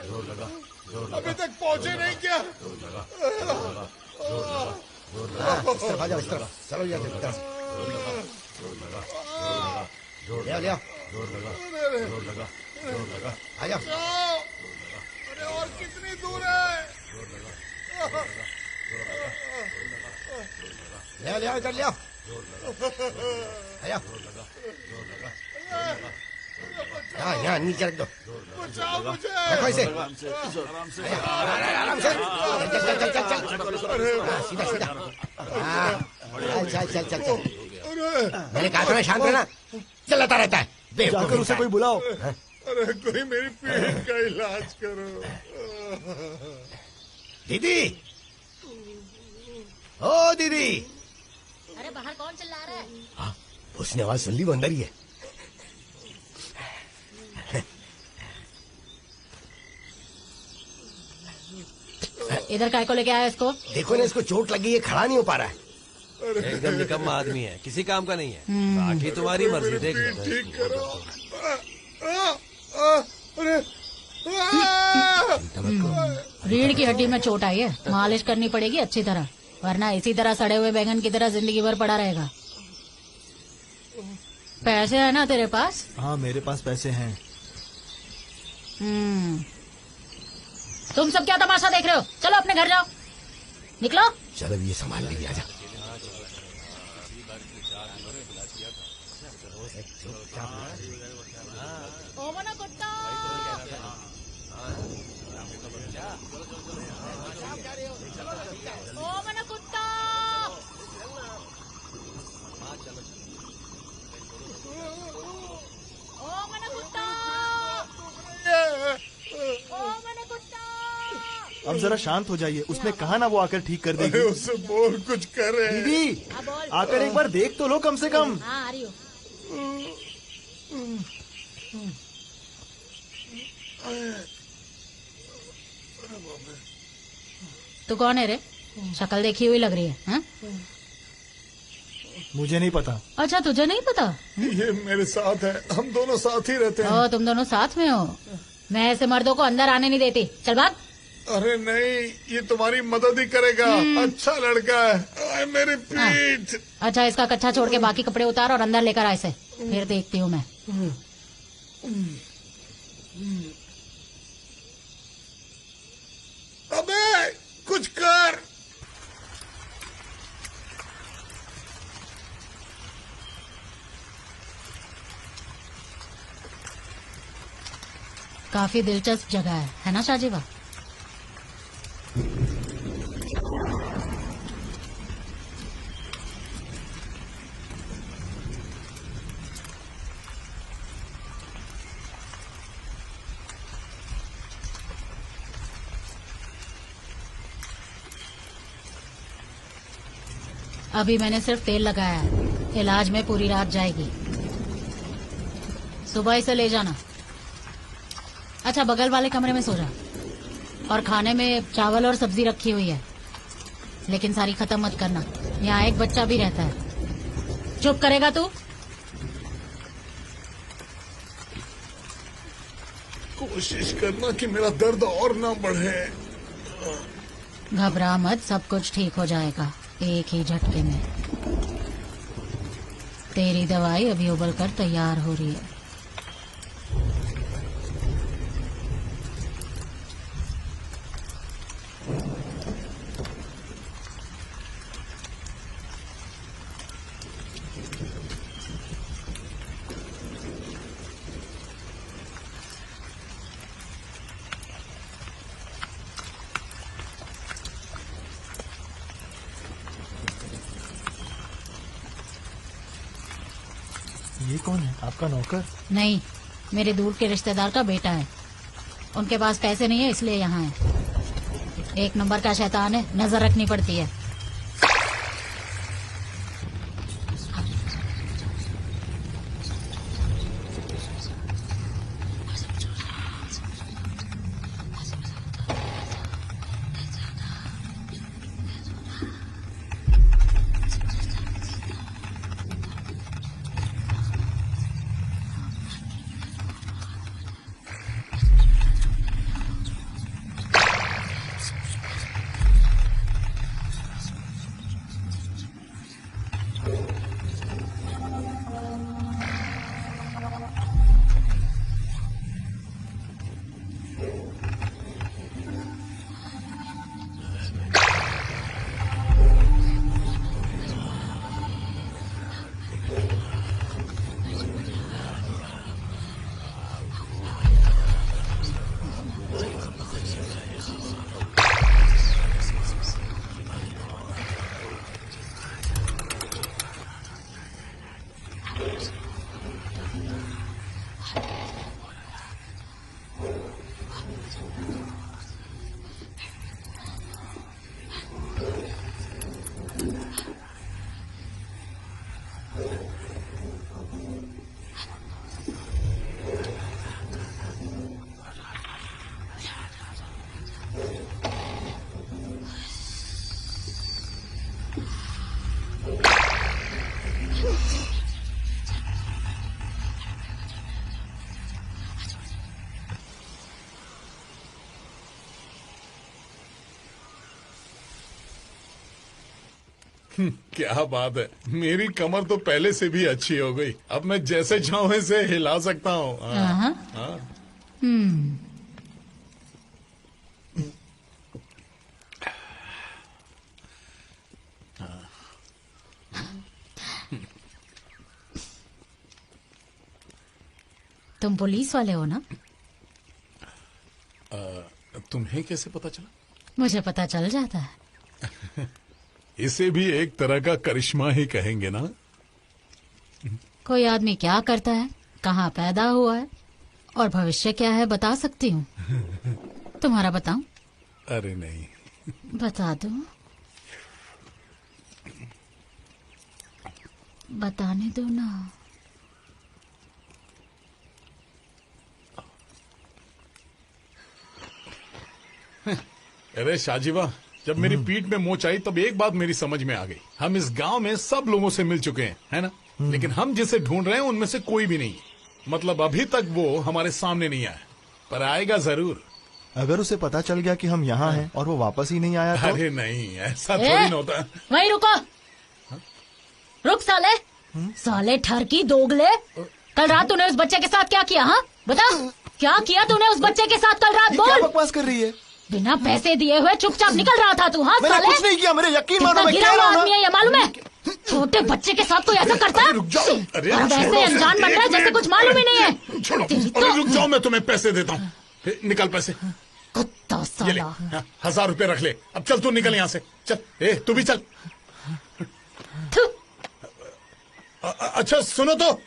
अभी तक पहुंचे नहीं क्या? इस तरफ आ जाओ, इस तरफ चलो यार, इस तरफ ले आओ, आ जाओ। अरे और कितनी दूर है? ले आओ, इधर ले आओ, आ जाओ। यहाँ नीचे रख दो, बचाओ मुझे। रखो इसे, आराम से। आराम से, चल चल चल चल, सीधा सीधा, चल चल चल चल। मैंने कहा था ना शांत रहना, चलाता रहता है। जाकर उसे कोई बुलाओ। अरे कोई मेरी पीठ का इलाज करो। दीदी, ओ दीदी। अरे बाहर कौन चिल्ला रहा है? हाँ, उसने आवाज सुन ली, वो अंदर ही है। इधर काय को लेके आया इसको? देखो ना, इसको चोट लगी है, खड़ा नहीं हो पा रहा है। एकदम निकम्मा आदमी है, किसी काम का नहीं है। बाकी तुम्हारी मर्जी, देख लो। ठीक करो। अरे रीढ़ की हड्डी में चोट आई है, मालिश करनी पड़ेगी अच्छी तरह, वरना इसी तरह सड़े हुए बैंगन की तरह जिंदगी भर पड़ा रहेगा। पैसे है ना तेरे पास? हाँ, मेरे पास पैसे हैं। तुम सब क्या तमाशा देख रहे हो? चलो अपने घर जाओ, निकलो। चलो ये संभाल लेगी, आजा। ओमना कुत्ता, ओमना कुत्ता। ओमना कुत्ता, ओमना कुत्ता। अब जरा शांत हो जाइए, उसने कहा ना वो आकर ठीक कर देगी। उससे बोल, कुछ करे। दीदी, आकर एक बार देख तो लो कम से कम। हाँ आ रही हो। तू कौन है रे? शक्ल देखी हुई लग रही है, हाँ? मुझे नहीं पता। अच्छा, तुझे नहीं पता? ये मेरे साथ है, हम दोनों साथ ही रहते हैं। ओ, तुम दोनों साथ में हो? मैं ऐसे मर्दों को अंदर आने नहीं देती, चल भाग। अरे नहीं, ये तुम्हारी मदद ही करेगा। अच्छा लड़का है। मेरी पीठ। अच्छा, इसका कच्चा छोड़ के बाकी कपड़े उतार और अंदर लेकर आ इसे, फिर देखती हूँ मैं। अबे कुछ कर। काफी दिलचस्प जगह है ना शाहजीवा? अभी मैंने सिर्फ तेल लगाया है, इलाज में पूरी रात जाएगी। सुबह इसे ले जाना। अच्छा, बगल वाले कमरे में सो जा, और खाने में चावल और सब्जी रखी हुई है, लेकिन सारी खत्म मत करना, यहाँ एक बच्चा भी रहता है। चुप करेगा तू? कोशिश करना कि मेरा दर्द और ना बढ़े। घबरा मत, सब कुछ ठीक हो जाएगा एक ही झटके में। तेरी दवाई अभी उबल कर तैयार हो रही है। ये कौन है? आपका नौकर? नहीं, मेरे दूर के रिश्तेदार का बेटा है। उनके पास पैसे नहीं है इसलिए यहाँ है। एक नंबर का शैतान है, नजर रखनी पड़ती है। क्या बात है, मेरी कमर तो पहले से भी अच्छी हो गई। अब मैं जैसे चाहूं ऐसे हिला सकता हूँ। हाँ। तुम पुलिस वाले हो ना? तुम्हें कैसे पता चला? मुझे पता चल जाता है। इसे भी एक तरह का करिश्मा ही कहेंगे ना? कोई आदमी क्या करता है, कहाँ पैदा हुआ है और भविष्य क्या है बता सकती हूँ। तुम्हारा बताऊं? अरे नहीं। बता दो। बताने दो ना। अरे शाजीवा, जब मेरी पीठ में मोच आई तब एक बात मेरी समझ में आ गई। हम इस गांव में सब लोगों से मिल चुके हैं, है ना? लेकिन हम जिसे ढूंढ रहे हैं उनमें से कोई भी नहीं। मतलब अभी तक वो हमारे सामने नहीं आया, पर आएगा जरूर। अगर उसे पता चल गया कि हम यहाँ हैं और वो वापस ही नहीं आया तो? अरे नहीं, ऐसा थोड़ी ना होता। वहीं रुको। रुक साले। साले ठरकी दोगले, कल रात तूने उस बच्चे के साथ क्या किया? हाँ बता, क्या किया तूने उस बच्चे के साथ कल रात? बोल। क्या बकवास कर रही है? बिना पैसे दिए हुए चुपचाप निकल रहा था तू। हाँ मैंने साले, कुछ नहीं किया, मेरे यकीन मानो, मैं गिरा कह रहा हूं ना। आदमी है ये मालूम है? छोटे बच्चे के साथ कोई ऐसा करता है? रुक जाओ। अरे और वैसे अनजान बन रहा है जैसे कुछ मालूम ही नहीं है। छोड़ो। तेरी अरे रुक जाओ, मैं तुम्हें पैसे देता हूँ। निकल पैसे। कुत्ता ये ले, साला। 1000 रुपए रख ले। अब चल तू निकल यहाँ से। चल, तू भी चल। अच्छा सुनो तो।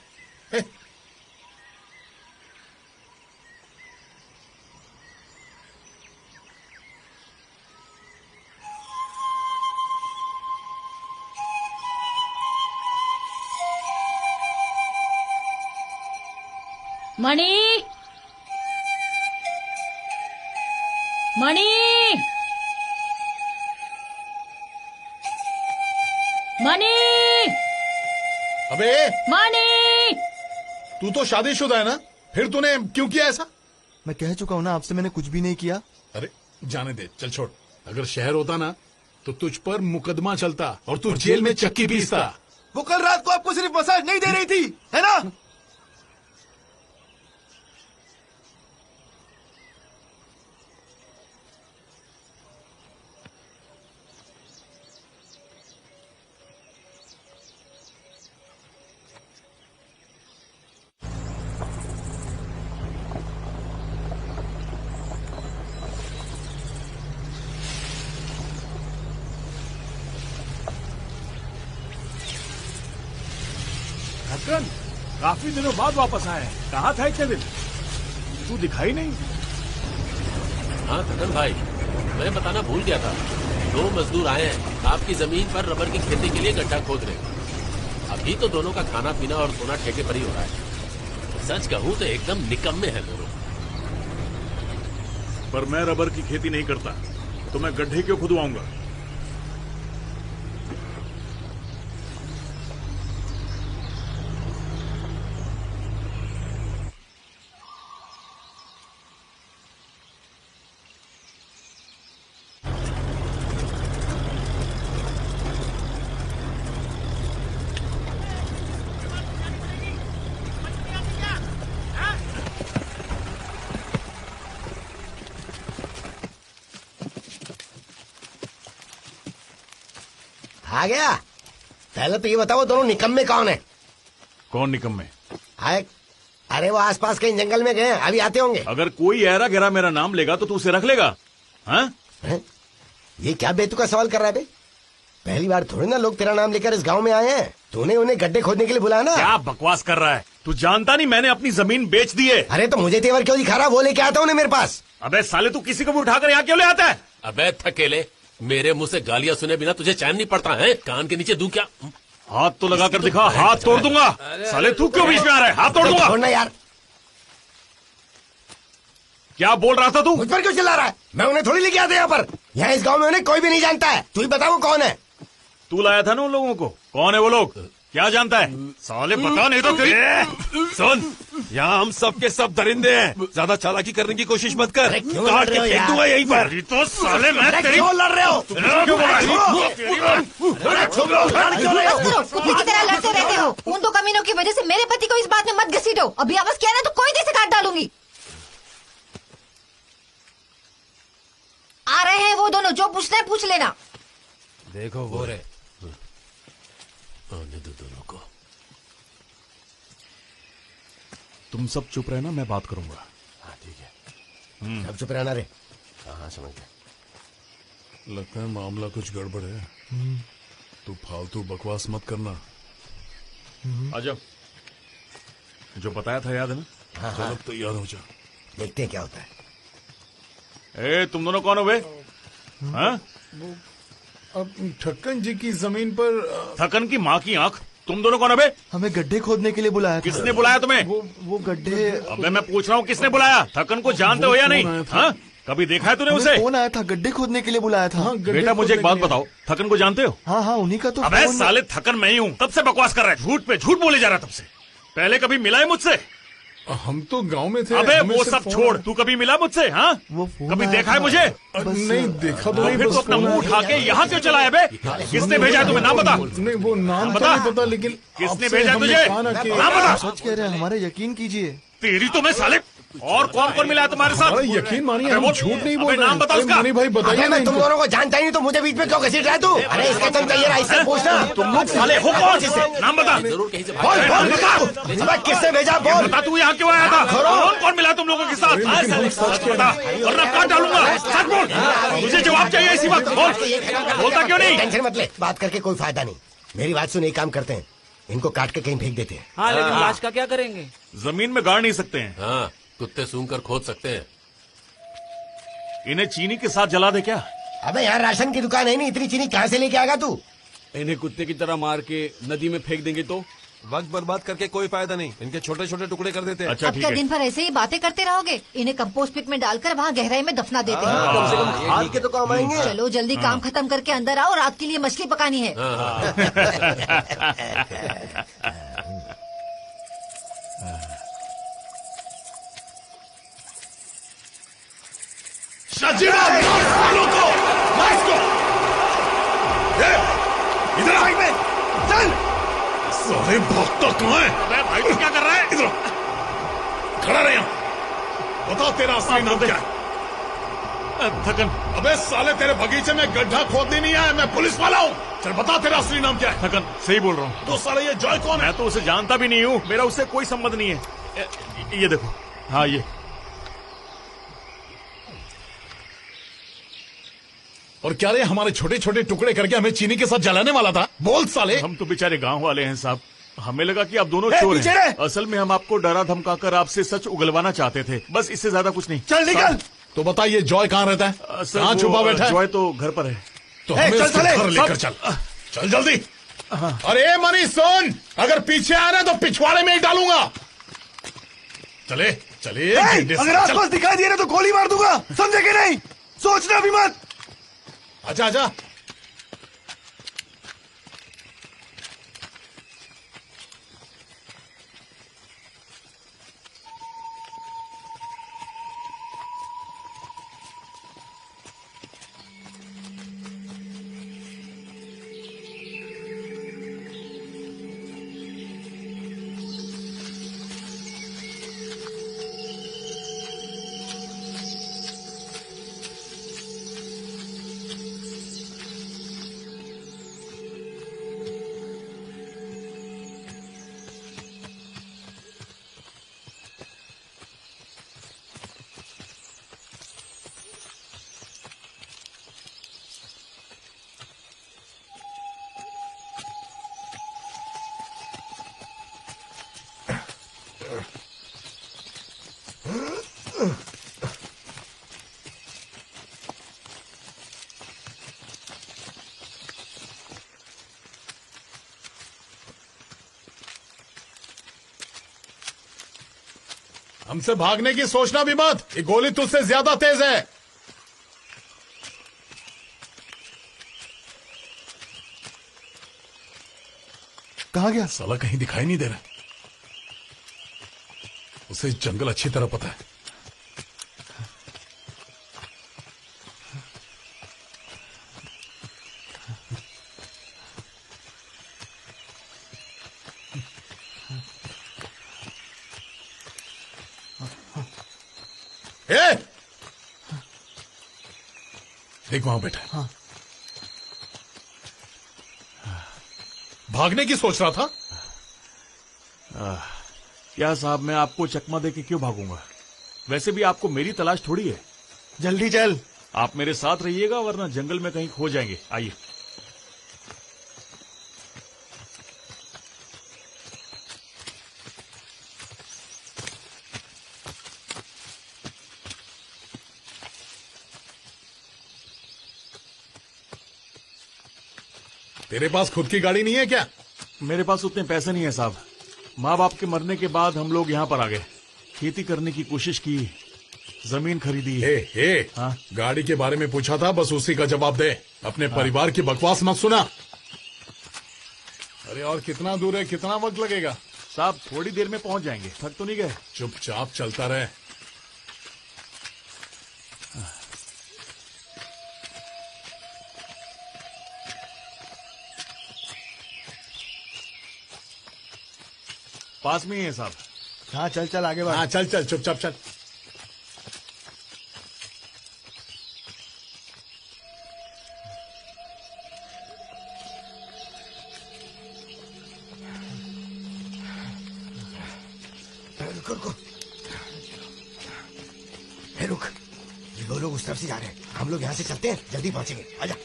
मणि, मणि, मणि, अबे मणि। तू तो शादीशुदा है ना, फिर तूने क्यों किया ऐसा? मैं कह चुका हूँ ना आपसे, मैंने कुछ भी नहीं किया। अरे जाने दे, चल छोड़। अगर शहर होता ना तो तुझ पर मुकदमा चलता और तू जेल में चक्की पीसता। वो कल रात को आपको सिर्फ मसाज नहीं दे रही थी, है ना? थक्कन, काफी दिनों बाद वापस आए। कहाँ था इतने दिन? तू दिखाई नहीं। हाँ थकन भाई, मैं बताना भूल गया था। 2 मजदूर आए हैं आपकी जमीन पर रबर की खेती के लिए गड्ढा खोद रहे। अभी तो दोनों का खाना पीना और सोना ठेके पर ही हो रहा है। सच कहूँ तो एकदम निकम्मे हैं दोनों। पर मैं रबर की खेती नहीं करता, तो मैं गड्ढे क्यों खुदवाऊंगा? आ गया। पहले तो ये बताओ दोनों निकम्मे कौन है? कौन निकम्मे? आए, अरे वो आसपास कहीं जंगल में गए, अभी आते होंगे। अगर कोई ऐरा गहरा मेरा नाम लेगा तो तू उसे रख लेगा? हाँ? ये क्या बेतुका सवाल कर रहा है बे? पहली बार थोड़ी ना लोग तेरा नाम लेकर इस गांव में आए हैं। तूने उन्हें गड्ढे खोदने के लिए बुलाया ना? क्या बकवास कर रहा है? तू जानता नहीं मैंने अपनी जमीन बेच दी है। अरे तो मुझे तेवर क्यों दिखा रहा? वो लेके आता उन्हें मेरे पास। अबे साले तू किसी को भी उठाकर यहाँ क्यों ले आता है? अबे थकेले, मेरे मुंह से गालियां सुने बिना तुझे चैन नहीं पड़ता है? कान के नीचे दूं क्या? हाथ तो लगा कर दिखा, हाथ तोड़ दूंगा। साले तू क्यों बीच में आ रहा है? हाथ तोड़ दूंगा। छोड़ना यार। क्या बोल रहा था तू? मुझ पर क्यों चिल्ला रहा है? मैं उन्हें थोड़ी लेके आता यहाँ पर। यहाँ इस गांव में उन्हें कोई भी नहीं जानता है। तू ही बता वो कौन है? तू लाया था ना उन लोगों को। कौन है वो लोग? क्या जानता है? साले बता नहीं तो तेरी। सुन, यहाँ हम सब के सब दरिंदे हैं। ज्यादा चालाकी करने की कोशिश मत कर। काट के फेंक दूंगा यहीं पर। तो साले मैं तेरी क्यों लड़ रहे हो? कुत्ते की तरह लड़ते रहते हो। उन 2 कमीनों की वजह से मेरे पति को इस बात में मत घसीटो। अभी आवाज किया ना तो कोई देर से काट डालूंगी। आ रहे हैं वो दोनों, जो पूछना है पूछ लेना। देखो वो रे। आने दो दोनों को। तुम सब चुप रहना, मैं बात करूंगा। हाँ ठीक है, सब चुप रहना रे। हाँ समझ गया। लगता है मामला कुछ गड़बड़ है। तू फालतू बकवास मत करना। आजा, जो बताया था याद है ना? हाँ, चलो हाँ। तैयार हो जा। देखते हैं क्या होता है। ए तुम दोनों कौन हो बे? हाँ? अब ठक्कन जी की जमीन पर थकन की माँ की आंख, तुम दोनों कौन है बे? हमें गड्ढे खोदने के लिए बुलाया था। किसने बुलाया तुम्हें? वो गड्ढे। अबे मैं पूछ रहा हूँ किसने बुलाया? थकन को जानते हो या नहीं? हाँ? कभी देखा है तूने उसे? फोन आया था, गड्ढे खोदने के लिए बुलाया था। बेटा मुझे एक बात बताओ, थकन को जानते हो? हाँ हाँ उन्हीं का तो। अबे साले थकन मैं ही हूँ, तब से बकवास कर रहा है। झूठ पे झूठ बोले जा रहा है तब से। पहले कभी मिला है मुझसे? हम तो गांव में थे। अबे वो सब छोड़, तू कभी मिला मुझसे? हाँ? कभी देखा है मुझे? नहीं देखा तो नहीं। फिर तो अपना मुंह उठा के यहाँ क्यों चला है बे? किसने भेजा है तुम्हें? नाम बता। नहीं वो नाम बता। नहीं पता, लेकिन किसने भेजा तुझे? नाम बता। सच कह रहे हैं, हमारे यकीन कीजिए। तेरी तो मैं साले। और कौन कौन मिला है तुम्हारे साथ? अरे यकीन मानिए, हम झूठ नहीं बोल रहे। नाम बता उसका। मनी भाई बताइए ना। मैं तुम दोनों को जानता ही नहीं तो मुझे बीच में क्यों घसीट रहा है तू? अरे इसका चल चाहिए, इससे पूछना। तुम लोग साले हो कौन? नाम बता। जरूर कहीं से बोल बोल बता, किसने भेजा? बोल बता, तू यहाँ क्यों आया था? कौन कौन मिला तुम लोगों के साथ? बता, वरना काट डालूंगा। सच बोल, मुझे जवाब चाहिए इसी वक्त। बोल, बोलता क्यों नहीं? टेंशन मत ले, बात करके कोई फायदा नहीं। मेरी बात सुन, एक काम करते हैं, इनको काट के कहीं फेंक देते हैं। हाँ लेकिन लाश का क्या करेंगे? जमीन में गाड़ नहीं सकते हैं। हाँ, कुत्ते सूंघ कर खोद सकते हैं। इन्हें चीनी के साथ जला दे क्या? अबे यार राशन की दुकान है नहीं, इतनी चीनी कहाँ से लेके आएगा तू? इन्हें कुत्ते की तरह मार के नदी में फेंक देंगे तो? वक्त बर्बाद करके कोई फायदा नहीं। इनके छोटे छोटे टुकड़े कर देते हैं। अच्छा अब ठीक क्या है। दिन भर ऐसे ही बातें करते रहोगे? इन्हें कंपोस्ट पिट में डालकर वहाँ गहराई में दफना देते हैं। कम से कम खाद के तो काम आएंगे। चलो जल्दी काम खत्म करके अंदर आओ, रात के लिए मछली पकानी है। इधर चल अरे भागता कहाँ है? अबे भाई तू क्या कर रहा है? इधर आ। खड़ा रहे यहाँ। बता तेरा असली नाम क्या है? थकन। अबे साले तेरे बगीचे में गड्ढा खोदने नहीं आया, मैं पुलिस वाला हूँ। चल बता तेरा असली नाम क्या है? थकन सही बोल रहा हूँ। तो साले ये जॉय कौन है? मैं तो उसे जानता भी नहीं हूँ, मेरा उससे कोई संबंध नहीं है। ये देखो, हाँ ये। और क्या रे हमारे छोटे छोटे टुकड़े करके हमें चीनी के साथ जलाने वाला था? बोल साले। हम तो बेचारे गांव वाले हैं साहब, हमें लगा कि आप दोनों चोर हैं। असल में हम आपको डरा धमकाकर आपसे सच उगलवाना चाहते थे, बस इससे ज्यादा कुछ नहीं। चल निकल। तो बता ये जॉय कहाँ रहता है? कहाँ छुपा बैठा है? जॉय तो घर पर है। तो हमें उसके घर लेकर चल। चल जल्दी। अरे मनीष सुन, अगर पीछे आ रहे तो पिछवाड़े में ही डालूंगा। चले चले। अगर आसपास दिखाई दे रहे तो गोली मार दूंगा, समझे कि नहीं? सोचना भी मत। आजा आजा। हमसे भागने की सोचना भी मत, ये गोली तुझसे ज्यादा तेज है। कहाँ गया? साला कहीं दिखाई नहीं दे रहा। उसे जंगल अच्छी तरह पता है। देख वहां बैठा है। हाँ। भागने की सोच रहा था। क्या साहब, मैं आपको चकमा देके क्यों भागूंगा? वैसे भी आपको मेरी तलाश थोड़ी है। जल्दी चल। आप मेरे साथ रहिएगा वरना जंगल में कहीं खो जाएंगे। आइए। तेरे पास खुद की गाड़ी नहीं है क्या? मेरे पास उतने पैसे नहीं है साहब। माँ बाप के मरने के बाद हम लोग यहाँ पर आ गए, खेती करने की कोशिश की, जमीन खरीदी। हाँ? गाड़ी के बारे में पूछा था, बस उसी का जवाब दे। अपने परिवार की बकवास मत सुना। अरे और कितना दूर है, कितना वक्त लगेगा? साहब थोड़ी देर में पहुंच जाएंगे। थक तो नहीं गए? चुपचाप चलता रहे। पास में ही है साहब। हाँ चल चल आगे बढ़। हाँ चल चल चुपचाप चल। रुको रुको। हे रुक, ये दो लोग उस तरफ से जा रहे हैं, हम लोग यहाँ से चलते हैं, जल्दी पहुंचेंगे। आजा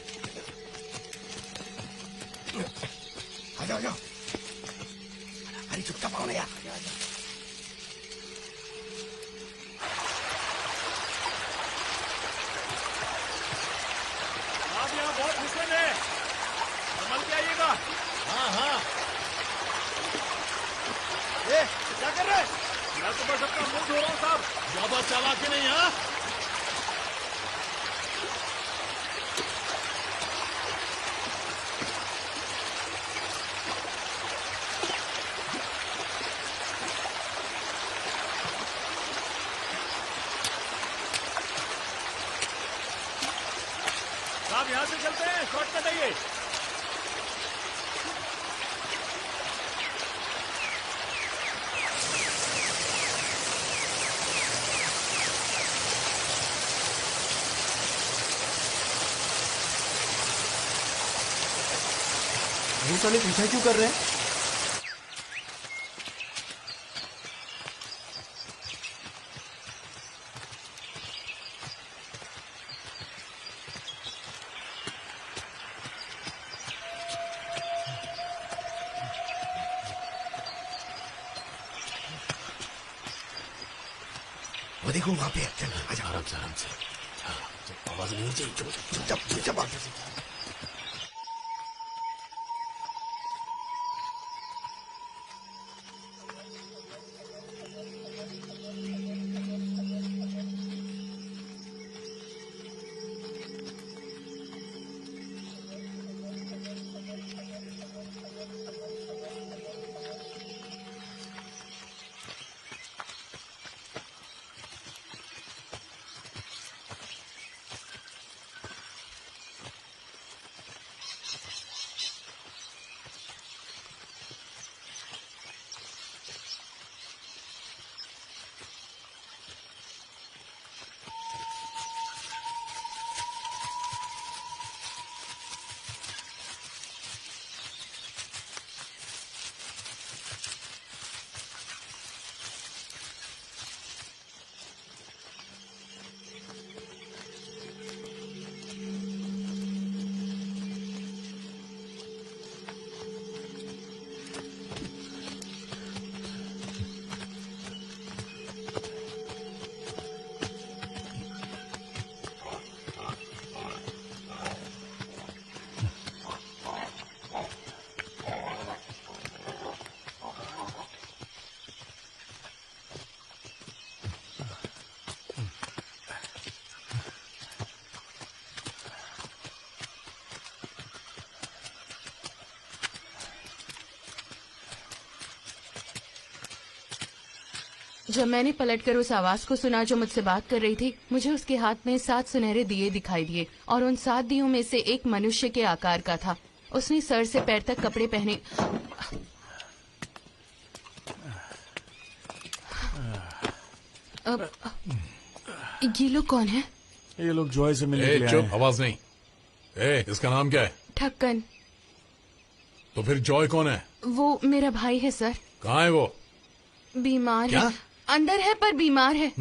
आजा आजा। अरे चुपचाप आओ ना यार। आप यहाँ बहुत फिसल है, संभल के आइएगा। हाँ हाँ। क्या कर रहे? मैं तो बस अपना मुंह धो रहा हूँ साहब। ज्यादा चालाकी नहीं। हाँ साहब यहाँ से चलते हैं, शॉर्टकट है ये। वो साले पीछा क्यों कर रहे हैं? वो देखो वहां पे। चल आजा। आराम से आराम से। आवाज नहीं चाहिए। चुप चुप चुप। जब मैंने पलटकर उस आवाज को सुना जो मुझसे बात कर रही थी, मुझे उसके हाथ में 7 सुनहरे दिए दिखाई दिए और उन 7 दियों में से एक मनुष्य के आकार का था। उसने सर से पैर तक कपड़े पहने। अब ये लोग कौन है? ये लोग जॉय से मिलने के लिए आए चुप, हैं। आवाज नहीं। इसका नाम क्या है? ठक्कन। तो फिर जॉय कौन है? वो मेरा भाई है सर। कहाँ है वो? बीमार क्या? है। अंदर है पर बीमार है।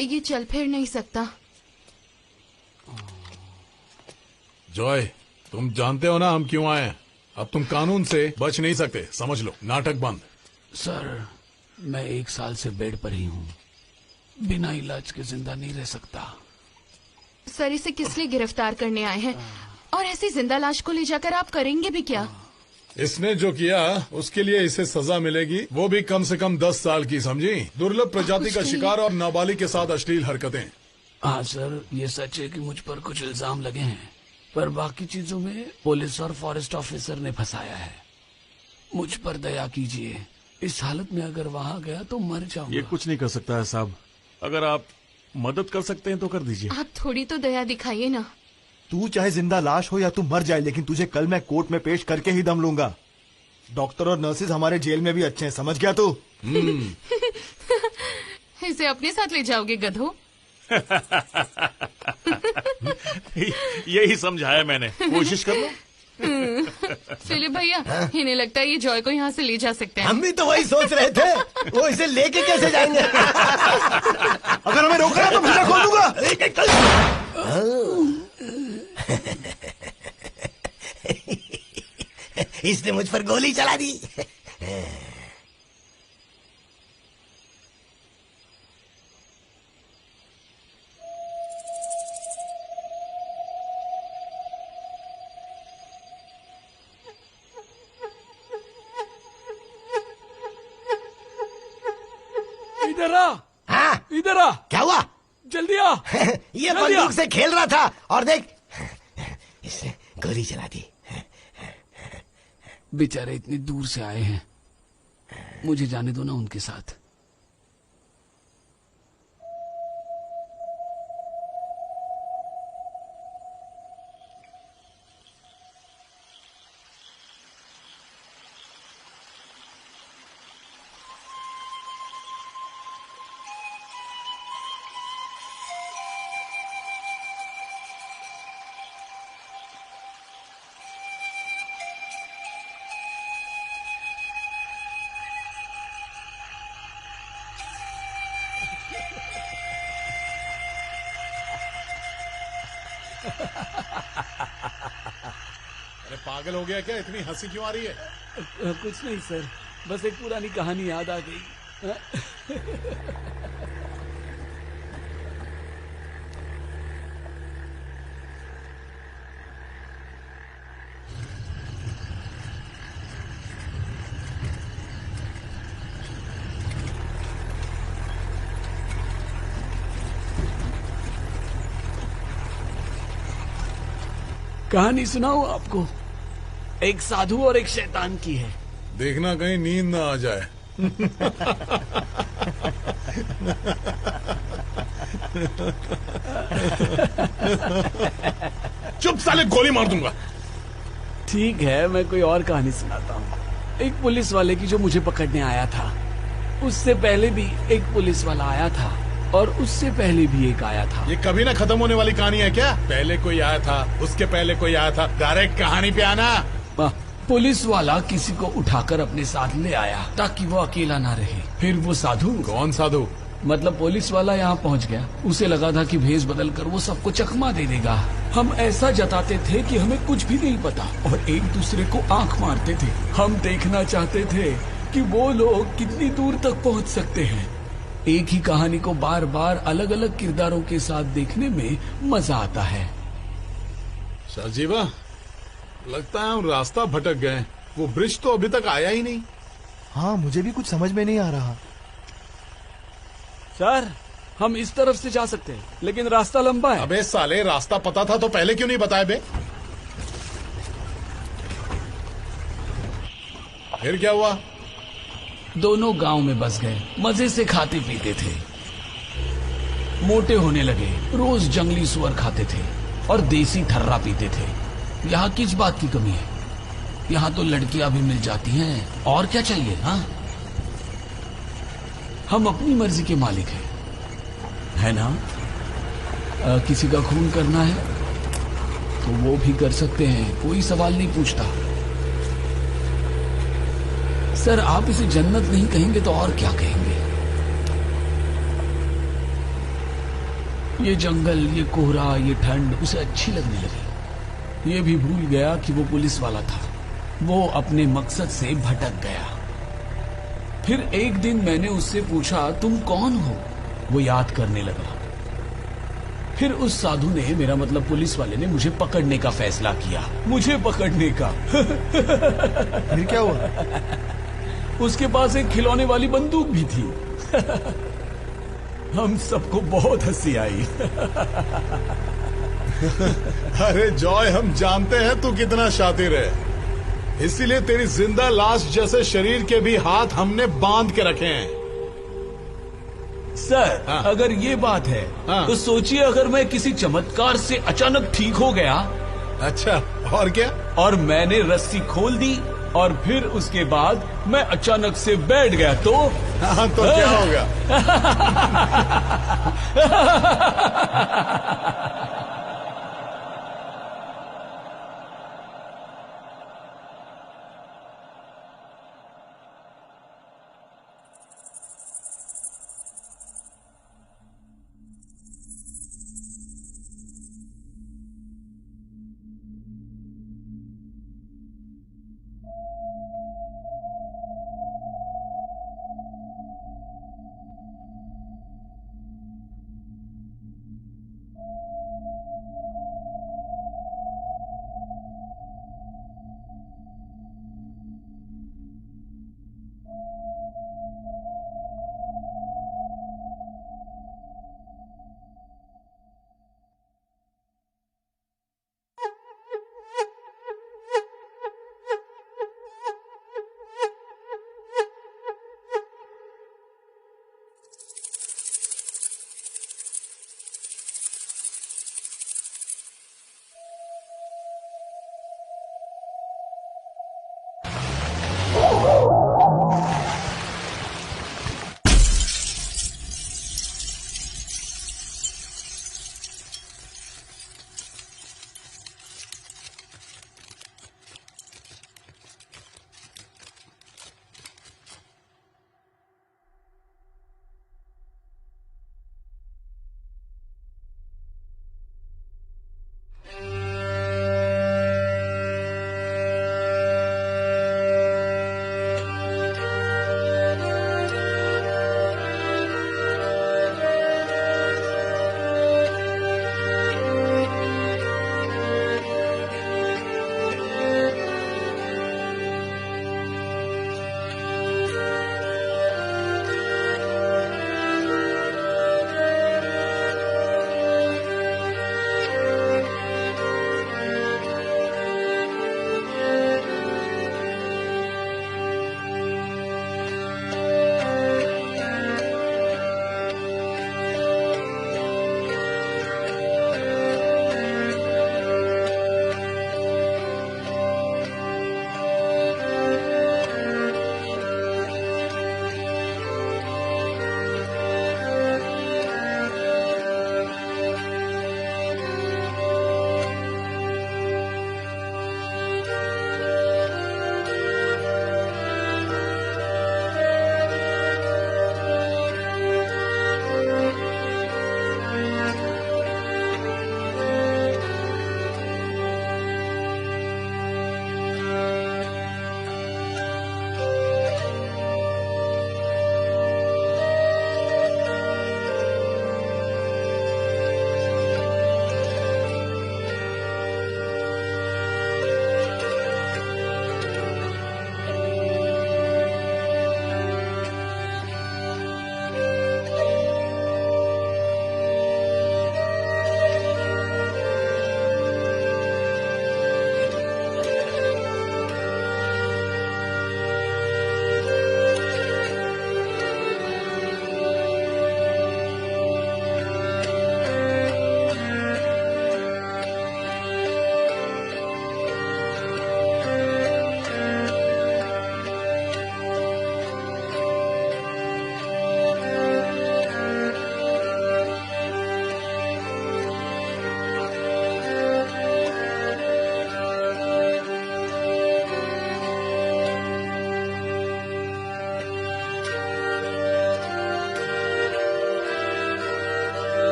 ये चल फिर नहीं सकता। जॉय, तुम जानते हो ना हम क्यों आए हैं? अब तुम कानून से बच नहीं सकते, समझ लो। नाटक बंद। सर, मैं 1 साल से बेड पर ही हूँ। बिना इलाज के जिंदा नहीं रह सकता। सर, इसे किस लिए गिरफ्तार करने आए हैं? और ऐसी जिंदा लाश को ले जाकर आप करेंगे भी क्या? इसने जो किया उसके लिए इसे सजा मिलेगी, वो भी कम से कम 10 साल की, समझी? दुर्लभ प्रजाति का शिकार और नाबालिग के साथ अश्लील हरकतें। हाँ सर, ये सच है कि मुझ पर कुछ इल्जाम लगे हैं, पर बाकी चीजों में पुलिस और फॉरेस्ट ऑफिसर ने फंसाया है। मुझ पर दया कीजिए। इस हालत में अगर वहाँ गया तो मर जाऊंगा। ये कुछ नहीं कर सकता है साहब। अगर आप मदद कर सकते हैं तो कर दीजिए। आप थोड़ी तो दया दिखाइए ना। तू चाहे जिंदा लाश हो या तू मर जाए, लेकिन तुझे कल मैं कोर्ट में पेश करके ही दम लूंगा। डॉक्टर और नर्सेज हमारे जेल में भी अच्छे हैं, समझ गया तू? इसे अपने साथ ले जाओगे गधो? यही समझाया मैंने। कोशिश कर लो। फिलिप भैया, इन्हें लगता है ये जॉय को यहाँ से ले जा सकते हैं। हम भी तो वही सोच रहे थे। वो इसे लेके कैसे जाएंगे? अगर हमें रोका तो भैया खोल दूंगा। इसने मुझ पर गोली चला दी। इधर आ। हाँ? इधर आ। क्या हुआ? जल्दी आ। ये बंदूक से खेल रहा था और देख, इसने गोली चला दी। बेचारे इतनी दूर से आए हैं, मुझे जाने दो ना उनके साथ। अरे पागल हो गया क्या? इतनी हंसी क्यों आ रही है? कुछ नहीं सर, बस एक पुरानी कहानी याद आ गई। कहानी सुनाऊं आपको? एक साधु और एक शैतान की है। देखना कहीं नींद ना आ जाए। चुप साले, गोली मार दूंगा। ठीक है, मैं कोई और कहानी सुनाता हूँ। एक पुलिस वाले की जो मुझे पकड़ने आया था, उससे पहले भी एक पुलिस वाला आया था और उससे पहले भी एक आया था। ये कभी ना खत्म होने वाली कहानी है क्या? पहले कोई आया था, उसके पहले कोई आया था, डायरेक्ट कहानी पे आना। पुलिस वाला किसी को उठाकर अपने साथ ले आया ताकि वो अकेला ना रहे। फिर वो साधु। कौन साधु? मतलब पुलिस वाला यहाँ पहुँच गया। उसे लगा था कि भेष बदल कर वो सबको चकमा दे देगा। हम ऐसा जताते थे कि हमें कुछ भी नहीं पता और एक दूसरे को आंख मारते थे। हम देखना चाहते थे कि वो लोग कितनी दूर तक पहुँच सकते हैं। एक ही कहानी को बार बार अलग अलग किरदारों के साथ देखने में मजा आता है। शाहजीबा, लगता है हम रास्ता भटक गए। वो ब्रिज तो अभी तक आया ही नहीं। हाँ, मुझे भी कुछ समझ में नहीं आ रहा। सर, हम इस तरफ से जा सकते हैं, लेकिन रास्ता लंबा है। अबे साले, रास्ता पता था तो पहले क्यों नहीं बताया बे? फिर क्या हुआ? दोनों गांव में बस गए, मजे से खाते पीते थे, मोटे होने लगे, रोज जंगली सुअर खाते थे और देसी ठर्रा पीते थे। यहाँ किस बात की कमी है? यहाँ तो लड़कियां भी मिल जाती हैं, और क्या चाहिए? हाँ, हम अपनी मर्जी के मालिक हैं, है ना? किसी का खून करना है तो वो भी कर सकते हैं, कोई सवाल नहीं पूछता। सर, आप इसे जन्नत नहीं कहेंगे तो और क्या कहेंगे? ये जंगल, ये कोहरा, ये ठंड उसे अच्छी लगने लगी। ये भी भूल गया कि वो पुलिस वाला था। वो अपने मकसद से भटक गया। फिर एक दिन मैंने उससे पूछा, तुम कौन हो? वो याद करने लगा। फिर उस साधु ने, मेरा मतलब पुलिस वाले ने, मुझे पकड़ने का फैसला किया। मुझे पकड़ने का। फिर क्या हुआ? उसके पास एक खिलौने वाली बंदूक भी थी। हम सबको बहुत हंसी आई। अरे जॉय, हम जानते हैं तू कितना शातिर है, इसीलिए तेरी जिंदा लाश जैसे शरीर के भी हाथ हमने बांध के रखे हैं। सर, हाँ। अगर ये बात है, हाँ। तो सोचिए अगर मैं किसी चमत्कार से अचानक ठीक हो गया। अच्छा, और क्या? और मैंने रस्सी खोल दी और फिर उसके बाद मैं अचानक से बैठ गया तो? हाँ, तो क्या होगा?